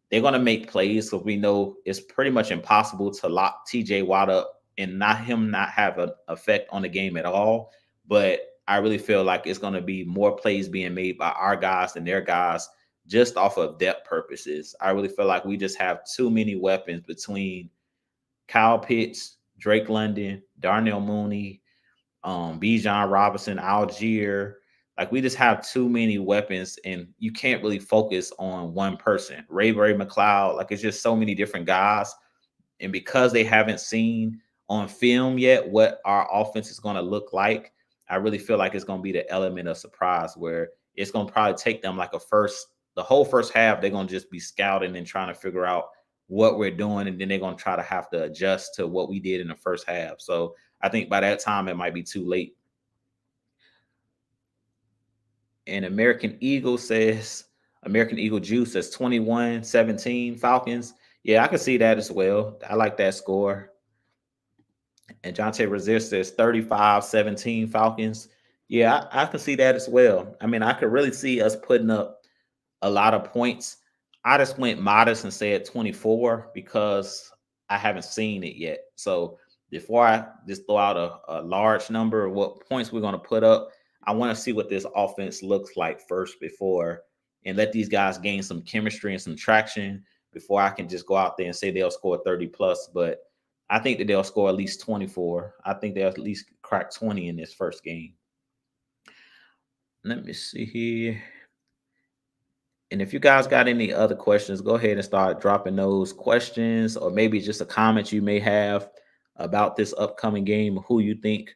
they're going to make plays because we know it's pretty much impossible to lock TJ Watt up and not have an effect on the game at all. But I really feel like it's going to be more plays being made by our guys than their guys just off of depth purposes. I really feel like we just have too many weapons between Kyle Pitts, Drake London, Darnell Mooney, Bijan Robinson, Algier. Like we just have too many weapons and you can't really focus on one person. Ray McLeod, like it's just so many different guys. And because they haven't seen on film yet what our offense is going to look like, I really feel like it's going to be the element of surprise where it's going to probably take them like the whole first half, they're going to just be scouting and trying to figure out what we're doing. And then they're going to try to have to adjust to what we did in the first half. So I think by that time, it might be too late. And American Eagle Juice says 21-17 Falcons. Yeah, I can see that as well. I like that score. And Jonte Resist says 35-17 Falcons. Yeah, I can see that as well. I mean, I could really see us putting up a lot of points. I just went modest and said 24 because I haven't seen it yet. So before I just throw out a large number of what points we're going to put up, I want to see what this offense looks like first and let these guys gain some chemistry and some traction before I can just go out there and say they'll score 30 plus. But I think that they'll score at least 24. I think they'll at least crack 20 in this first game. Let me see here. And if you guys got any other questions, go ahead and start dropping those questions or maybe just a comment you may have about this upcoming game, who you think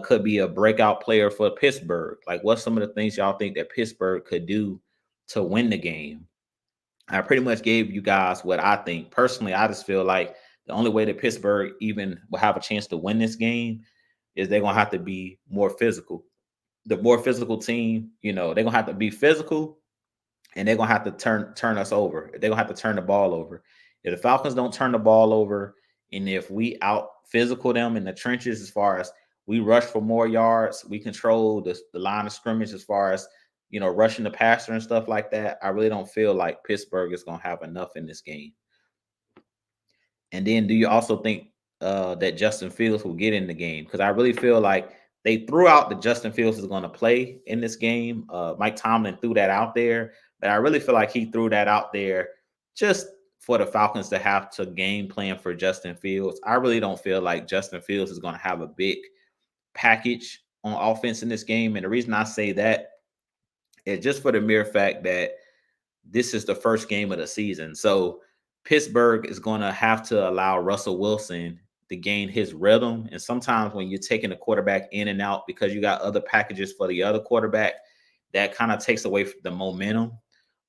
could be a breakout player for Pittsburgh. Like what's some of the things y'all think that Pittsburgh could do to win the game? I pretty much gave you guys what I think. Personally, I just feel like the only way that Pittsburgh even will have a chance to win this game is they're going to have to be more physical. The more physical team, they're going to have to be physical and they're going to have to turn us over. They're going to have to turn the ball over. If the Falcons don't turn the ball over and if we out physical them in the trenches as far as we rush for more yards, we control the line of scrimmage as far as rushing the passer and stuff like that. I really don't feel like Pittsburgh is gonna have enough in this game. And then do you also think that Justin Fields will get in the game? Because I really feel like they threw out that Justin Fields is going to play in this game. Mike Tomlin threw that out there, but I really feel like he threw that out there just for the Falcons to have to game plan for Justin Fields. I really don't feel like Justin Fields is going to have a big package on offense in this game. And the reason I say that is just for the mere fact that this is the first game of the season. So Pittsburgh is going to have to allow Russell Wilson to gain his rhythm. And sometimes when you're taking the quarterback in and out because you got other packages for the other quarterback, that kind of takes away the momentum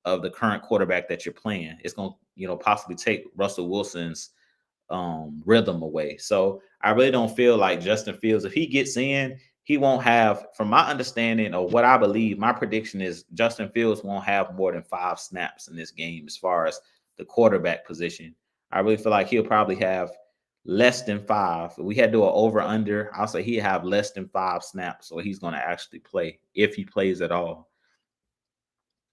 of the current quarterback that you're playing. It's going to, possibly take Russell Wilson's rhythm away. So I really don't feel like Justin Fields, if he gets in, he won't have, from my understanding or what I believe, my prediction is Justin Fields won't have more than 5 snaps in this game as far as the quarterback position. I really feel like he'll probably have less than 5. If we had to do an over-under, I'll say he'll have less than 5 snaps, so he's going to actually play, if he plays at all.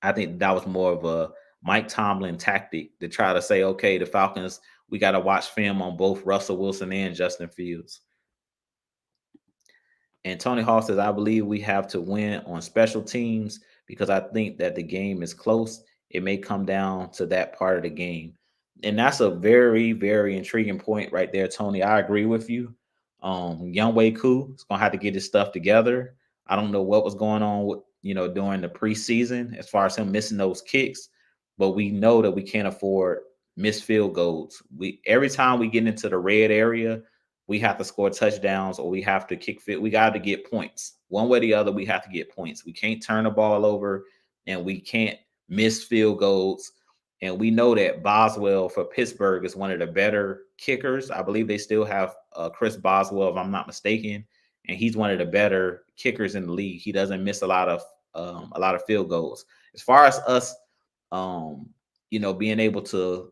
I think that was more of a Mike Tomlin tactic to try to say, okay, the Falcons, we got to watch film on both Russell Wilson and Justin Fields. And Tony Hall says, I believe we have to win on special teams because I think that the game is close. It may come down to that part of the game. And that's a very, very intriguing point right there, Tony. I agree with you. Younghoe Koo is going to have to get his stuff together. I don't know what was going on with, during the preseason as far as him missing those kicks, but we know that we can't afford missed field goals. Every time we get into the red area, we have to score touchdowns or we have to kick fit. We got to get points. One way or the other, we have to get points. We can't turn the ball over and we can't miss field goals. And we know that Boswell for Pittsburgh is one of the better kickers. I believe they still have Chris Boswell, if I'm not mistaken, and he's one of the better kickers in the league. He doesn't miss a lot of field goals. As far as us, being able to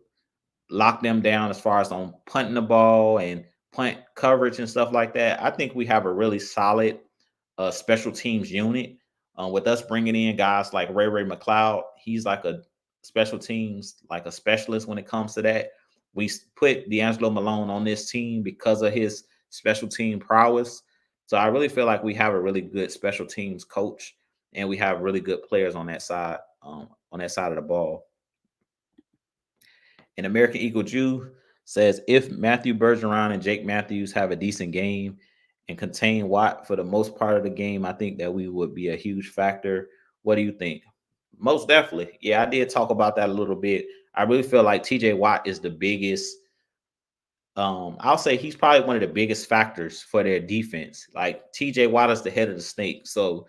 lock them down as far as on punting the ball and punt coverage and stuff like that, I think we have a really solid special teams unit. With us bringing in guys like Ray McLeod, he's like a special teams, like a specialist when it comes to that. We put D'Angelo Malone on this team because of his special team prowess. So I really feel like we have a really good special teams coach, and we have really good players on that side of the ball. And American Eagle Jew says, if Matthew Bergeron and Jake Matthews have a decent game and contain Watt for the most part of the game, I think that we would be a huge factor. What do you think? Most definitely. Yeah, I did talk about that a little bit. I really feel like TJ Watt is the biggest. I'll say he's probably one of the biggest factors for their defense. Like TJ Watt is the head of the snake. So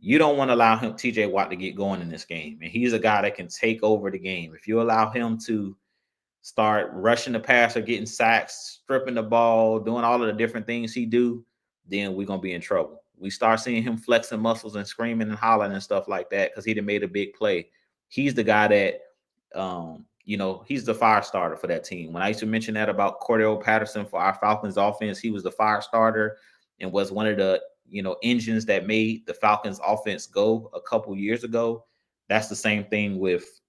you don't want to allow TJ Watt to get going in this game. And he's a guy that can take over the game. If you allow him to start rushing the passer, getting sacks, stripping the ball, doing all of the different things he do, then we're going to be in trouble. We start seeing him flexing muscles and screaming and hollering and stuff like that because he done made a big play. He's the guy that, he's the fire starter for that team. When I used to mention that about Cordell Patterson for our Falcons offense, he was the fire starter and was one of the, engines that made the Falcons offense go a couple years ago. That's the same thing with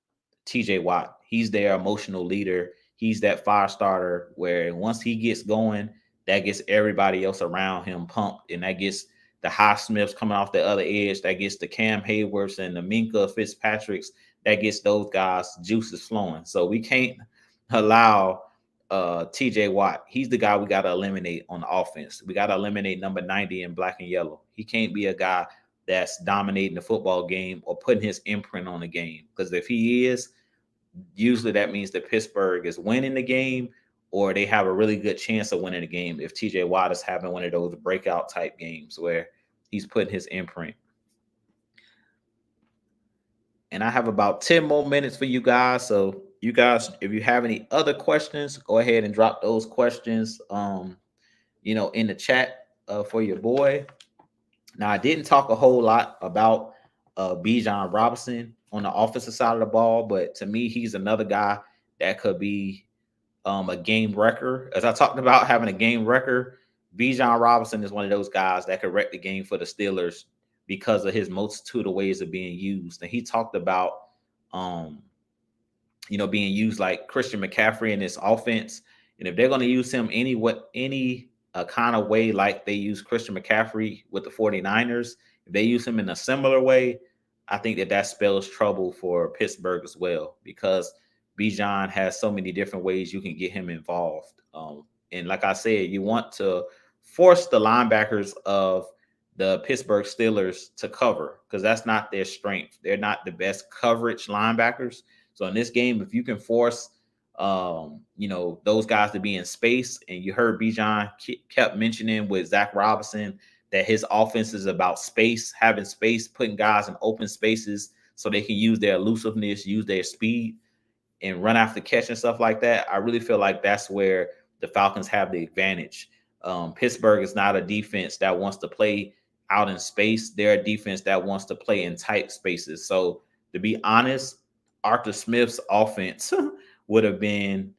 TJ Watt. He's their emotional leader. He's that fire starter where once he gets going, that gets everybody else around him pumped, and that gets the Highsmiths coming off the other edge. That gets the Cam Hayworths and the Minka Fitzpatricks. That gets those guys' juices flowing. So we can't allow TJ Watt. He's the guy we got to eliminate on the offense. We got to eliminate number 90 in black and yellow. He can't be a guy that's dominating the football game or putting his imprint on the game. Because if he is, usually that means that Pittsburgh is winning the game or they have a really good chance of winning the game if TJ Watt is having one of those breakout type games where he's putting his imprint. And I have about 10 more minutes for you guys. So you guys, if you have any other questions, go ahead and drop those questions, in the chat for your boy. Now, I didn't talk a whole lot about Bijan Robinson on the offensive side of the ball, but to me, he's another guy that could be a game wrecker. As I talked about having a game wrecker, Bijan Robinson is one of those guys that could wreck the game for the Steelers because of his multitude of ways of being used. And he talked about, um, being used like Christian McCaffrey in this offense. And if they're going to use him any kind of way like they use Christian McCaffrey with the 49ers, if they use him in a similar way, I think that spells trouble for Pittsburgh as well, because Bijan has so many different ways you can get him involved. And like I said, you want to force the linebackers of the Pittsburgh Steelers to cover, because that's not their strength. They're not the best coverage linebackers. So in this game, if you can force, those guys to be in space, and you heard Bijan kept mentioning with Zach Robinson that his offense is about space, having space, putting guys in open spaces so they can use their elusiveness, use their speed, and run after catch and stuff like that. I really feel like that's where the Falcons have the advantage. Pittsburgh is not a defense that wants to play out in space. They're a defense that wants to play in tight spaces. So to be honest, Arthur Smith's offense would have been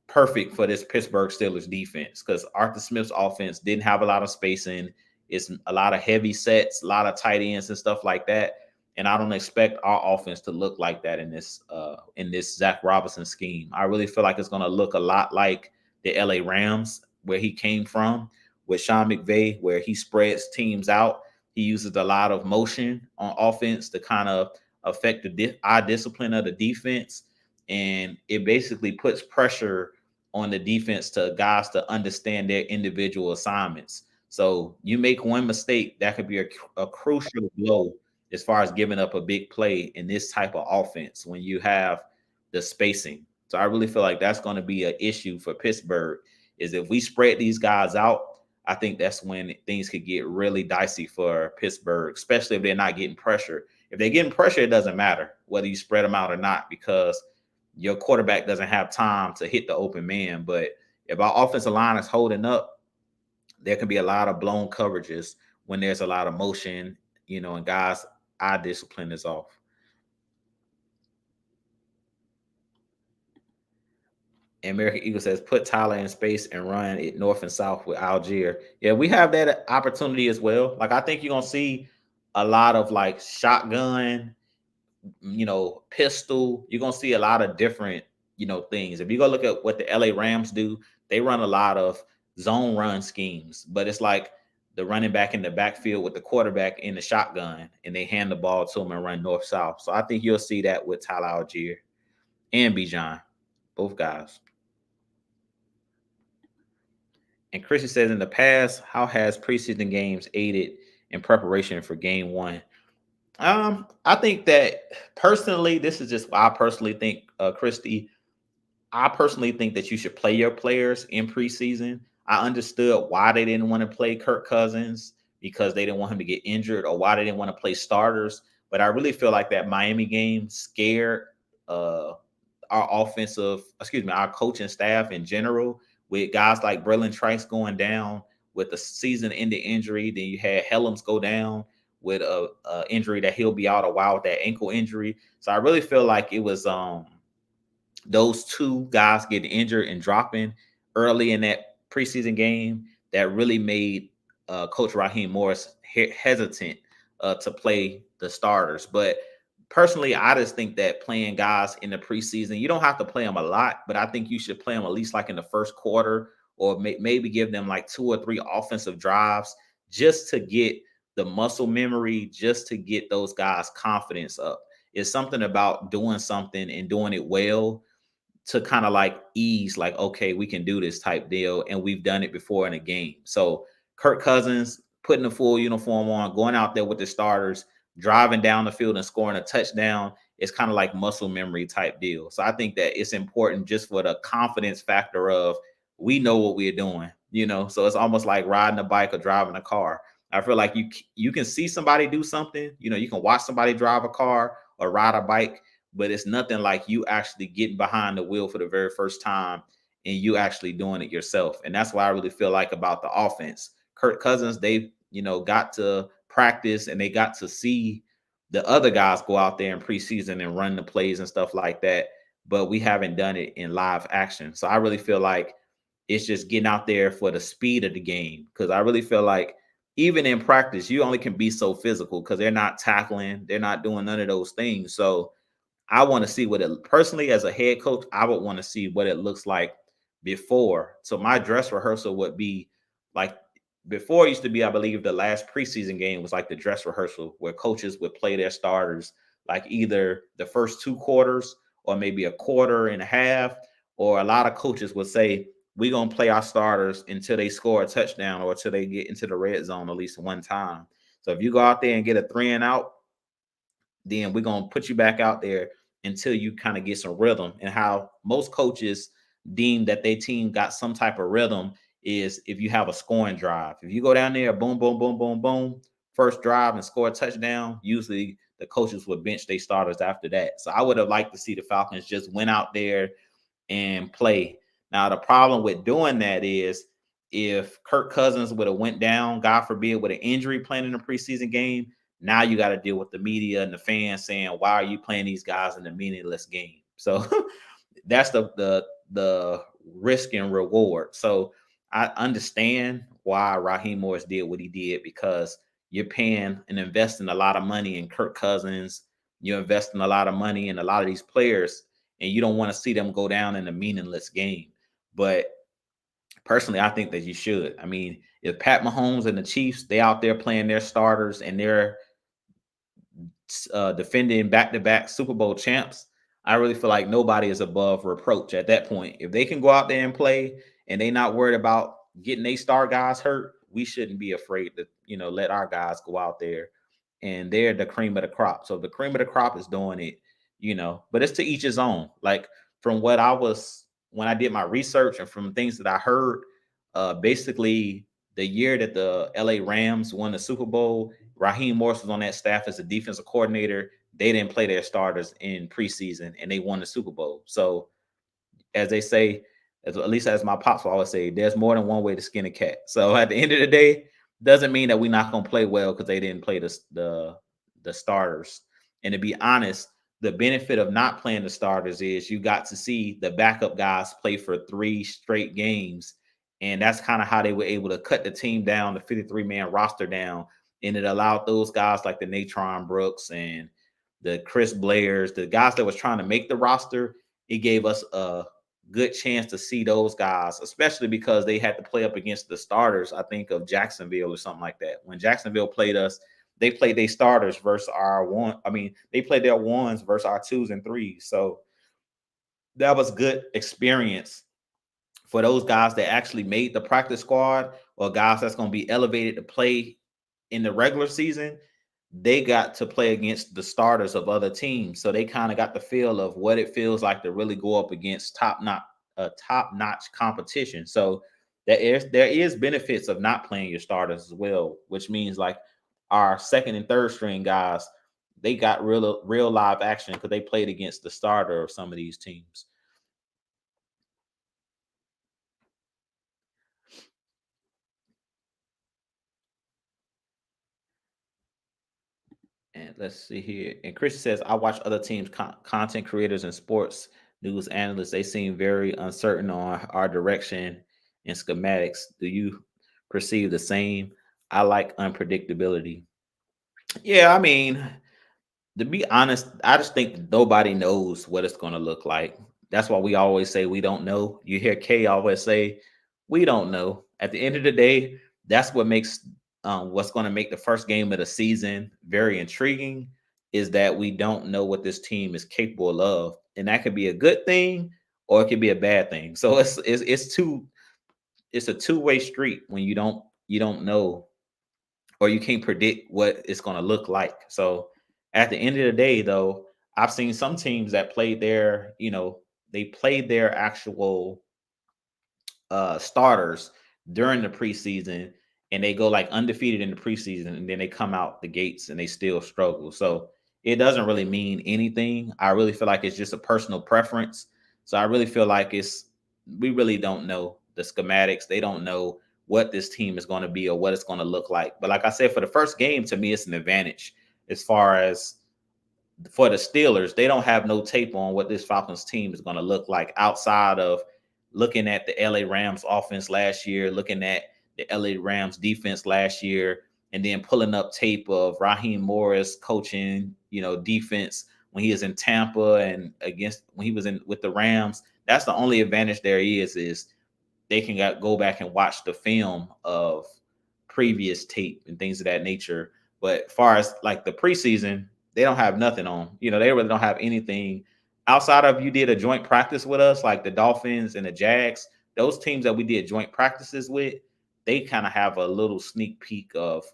perfect for this Pittsburgh Steelers defense, because Arthur Smith's offense didn't have a lot of spacing. It's a lot of heavy sets, a lot of tight ends and stuff like that. And I don't expect our offense to look like that in this Zach Robinson scheme. I really feel like it's going to look a lot like the LA Rams, where he came from, with Sean McVay, where he spreads teams out. He uses a lot of motion on offense to kind of affect the eye discipline of the defense. And it basically puts pressure on the defense to guys to understand their individual assignments. So you make one mistake, that could be a crucial blow as far as giving up a big play in this type of offense when you have the spacing. So I really feel like that's going to be an issue for Pittsburgh, is if we spread these guys out, I think that's when things could get really dicey for Pittsburgh, especially if they're not getting pressure. If they're getting pressure, it doesn't matter whether you spread them out or not, because your quarterback doesn't have time to hit the open man. But if our offensive line is holding up, there can be a lot of blown coverages when there's a lot of motion, and guys' eye discipline is off. American Eagle says, put Tyler in space and run it north and south with Algier. Yeah, we have that opportunity as well. Like, I think you're going to see a lot of like shotgun, pistol. You're going to see a lot of different, things. If you go look at what the LA Rams do, they run a lot of zone run schemes, but it's like the running back in the backfield with the quarterback in the shotgun, and they hand the ball to him and run north south. So I think you'll see that with Tyler Algier and Bijan, both guys. And Christian says, in the past, how has preseason games aided in preparation for game one? I think that personally, this is just what I personally think, Christy. I personally think that you should play your players in preseason. I understood why they didn't want to play Kirk Cousins, because they didn't want him to get injured, or why they didn't want to play starters. But I really feel like that Miami game scared our coaching staff in general, with guys like Braylon Trice going down with a season-ending injury. Then you had Helms go down with a injury that he'll be out a while with that ankle injury. So I really feel like it was those two guys getting injured and dropping early in that preseason game that really made Coach Raheem Morris hesitant to play the starters. But personally, I just think that playing guys in the preseason, you don't have to play them a lot, but I think you should play them at least like in the first quarter, or maybe give them like 2 or 3 offensive drives, just to get the muscle memory, just to get those guys' confidence up. It's something about doing something and doing it well to kind of like ease, like, okay, we can do this type deal, and we've done it before in a game. So Kirk Cousins putting the full uniform on, going out there with the starters, driving down the field and scoring a touchdown, is kind of like muscle memory type deal. So I think that it's important just for the confidence factor of, we know what we're doing, so it's almost like riding a bike or driving a car. I feel like you can see somebody do something, you can watch somebody drive a car or ride a bike, but it's nothing like you actually getting behind the wheel for the very first time and you actually doing it yourself. And that's what I really feel like about the offense. Kirk Cousins, they, got to practice, and they got to see the other guys go out there in preseason and run the plays and stuff like that. but we haven't done it in live action. So I really feel like it's just getting out there for the speed of the game. Because I really feel like even in practice, you only can be so physical because they're not tackling, they're not doing none of those things. So I want to see what it personally as a head coach, I would want to see what it looks like before. So my dress rehearsal would be like before it used to be, I believe the last preseason game was like the dress rehearsal where coaches would play their starters like either the first two quarters or maybe a quarter and a half. Or a lot of coaches would say, we're going to play our starters until they score a touchdown or until they get into the red zone at least one time. So if you go out there and get a 3-and-out, then we're gonna put you back out there until you kind of get some rhythm. And how most coaches deem that their team got some type of rhythm is if you have a scoring drive. If you go down there, boom, boom, boom, boom, boom, first drive and score a touchdown, usually the coaches would bench their starters after that. So I would have liked to see the Falcons just went out there and play. Now the problem with doing that is if Kirk Cousins would have went down, God forbid, with an injury playing in a preseason game, now you got to deal with the media and the fans saying, "Why are you playing these guys in a meaningless game?" So that's the risk and reward. So I understand why Raheem Morris did what he did because you're paying and investing a lot of money in Kirk Cousins. You're investing a lot of money in a lot of these players, and you don't want to see them go down in a meaningless game. But personally, I think that you should. I mean, if Pat Mahomes and the Chiefs, they out there playing their starters and they're defending back-to-back Super Bowl champs, I really feel like nobody is above reproach at that point. If they can go out there and play and they not worried about getting their star guys hurt, we shouldn't be afraid to, let our guys go out there and they're the cream of the crop. So the cream of the crop is doing it, but it's to each his own. Like from what I was when I did my research and from things that I heard, basically the year that the LA Rams won the Super Bowl, Raheem Morris was on that staff as a defensive coordinator. They didn't play their starters in preseason and they won the Super Bowl. So, as they say, at least as my pops will always say, there's more than one way to skin a cat. So, at the end of the day, doesn't mean that we're not going to play well because they didn't play the starters. And to be honest, the benefit of not playing the starters is you got to see the backup guys play for 3 straight games. And that's kind of how they were able to cut the team down, the 53-man roster down. And it allowed those guys like the Natron Brooks and the Chris Blairs, the guys that was trying to make the roster, it gave us a good chance to see those guys, especially because they had to play up against the starters, I think, of Jacksonville or something like that. When Jacksonville played us, they played their starters versus our one. I mean, they played their ones versus our 2s and 3s. So that was good experience for those guys that actually made the practice squad or guys that's going to be elevated to play in the regular season. They got to play against the starters of other teams. So they kind of got the feel of what it feels like to really go up against top-notch competition. So there is benefits of not playing your starters as well, which means like our second and third string guys, they got real live action because they played against the starter of some of these teams. And let's see here. And Chris says, I watch other teams, content creators and sports news analysts. They seem very uncertain on our direction and schematics. Do you perceive the same? I like unpredictability. Yeah, I mean, to be honest, I just think nobody knows what it's going to look like. That's why we always say we don't know. You hear Kay always say, we don't know. At the end of the day, that's what makes what's going to make the first game of the season very intriguing is that we don't know what this team is capable of. And that could be a good thing or it could be a bad thing. So it's a two-way street when you don't know or you can't predict what it's going to look like. So at the end of the day, though, I've seen some teams that played they played their actual starters during the preseason and they go like undefeated in the preseason and then they come out the gates and they still struggle. So it doesn't really mean anything. I really feel like it's just a personal preference. So I really feel like we really don't know the schematics. They don't know what this team is going to be or what it's going to look like. But like I said, for the first game, to me, it's an advantage as far as for the Steelers, they don't have no tape on what this Falcons team is going to look like outside of looking at the LA Rams offense last year, looking at the LA Rams defense last year, and then pulling up tape of Raheem Morris coaching, defense when he is in Tampa and against when he was in with the Rams. That's the only advantage there is they can go back and watch the film of previous tape and things of that nature. But as far as like the preseason, they don't have nothing on. They really don't have anything outside of you did a joint practice with us, like the Dolphins and the Jags. Those teams that we did joint practices with, they kind of have a little sneak peek of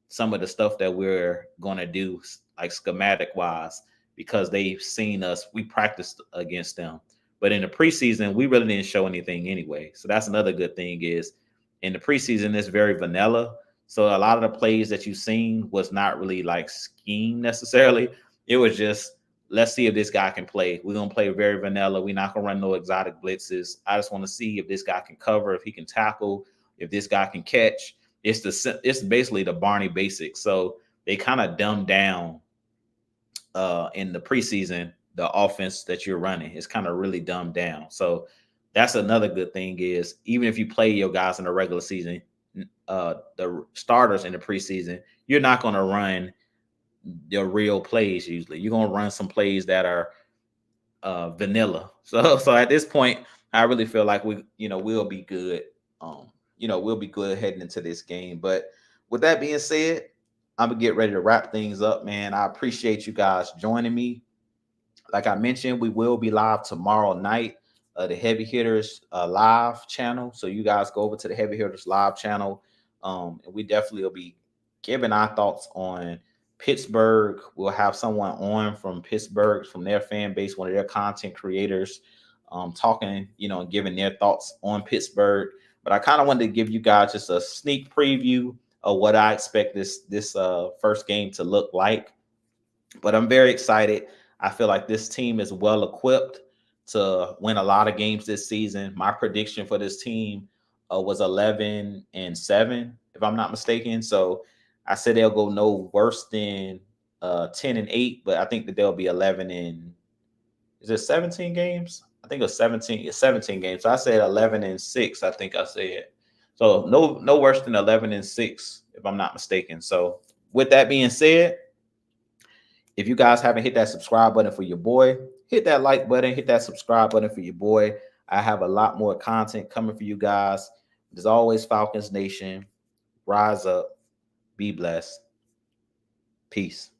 some of the stuff that we're going to do, like schematic wise, because they've seen us. We practiced against them. But in the preseason, we really didn't show anything anyway. So that's another good thing is in the preseason, it's very vanilla. So a lot of the plays that you've seen was not really like scheme necessarily. It was just, let's see if this guy can play. We're going to play very vanilla. We're not going to run no exotic blitzes. I just want to see if this guy can cover, if he can tackle, if this guy can catch. It's basically the Barney basics. So they kind of dumbed down in the preseason the offense that you're running. Is kind of really dumbed down. So that's another good thing is even if you play your guys in the regular season, the starters in the preseason, you're not going to run your real plays. Usually you're going to run some plays that are vanilla. So at this point, I really feel like we'll be good. We'll be good heading into this game. But with that being said, I'm gonna get ready to wrap things up, man. I appreciate you guys joining me. Like I mentioned, we will be live tomorrow night, the Heavy Hitters live channel. So you guys go over to the Heavy Hitters live channel, and we definitely will be giving our thoughts on Pittsburgh. We'll have someone on from Pittsburgh, from their fan base, one of their content creators, talking, and giving their thoughts on Pittsburgh. But I kind of wanted to give you guys just a sneak preview of what I expect this first game to look like. But I'm very excited. I feel like this team is well equipped to win a lot of games this season. My prediction for this team was 11-7, if I'm not mistaken. So I said they'll go no worse than 10-8, but I think that they'll be 11 and is it 17 games? I think it was 17. It's 17 games. So I said 11-6. I think I said so. No worse than 11-6, if I'm not mistaken. So with that being said, if you guys haven't hit that subscribe button for your boy, hit that like button, hit that subscribe button for your boy. I have a lot more content coming for you guys. As always, Falcons Nation, rise up, be blessed. Peace.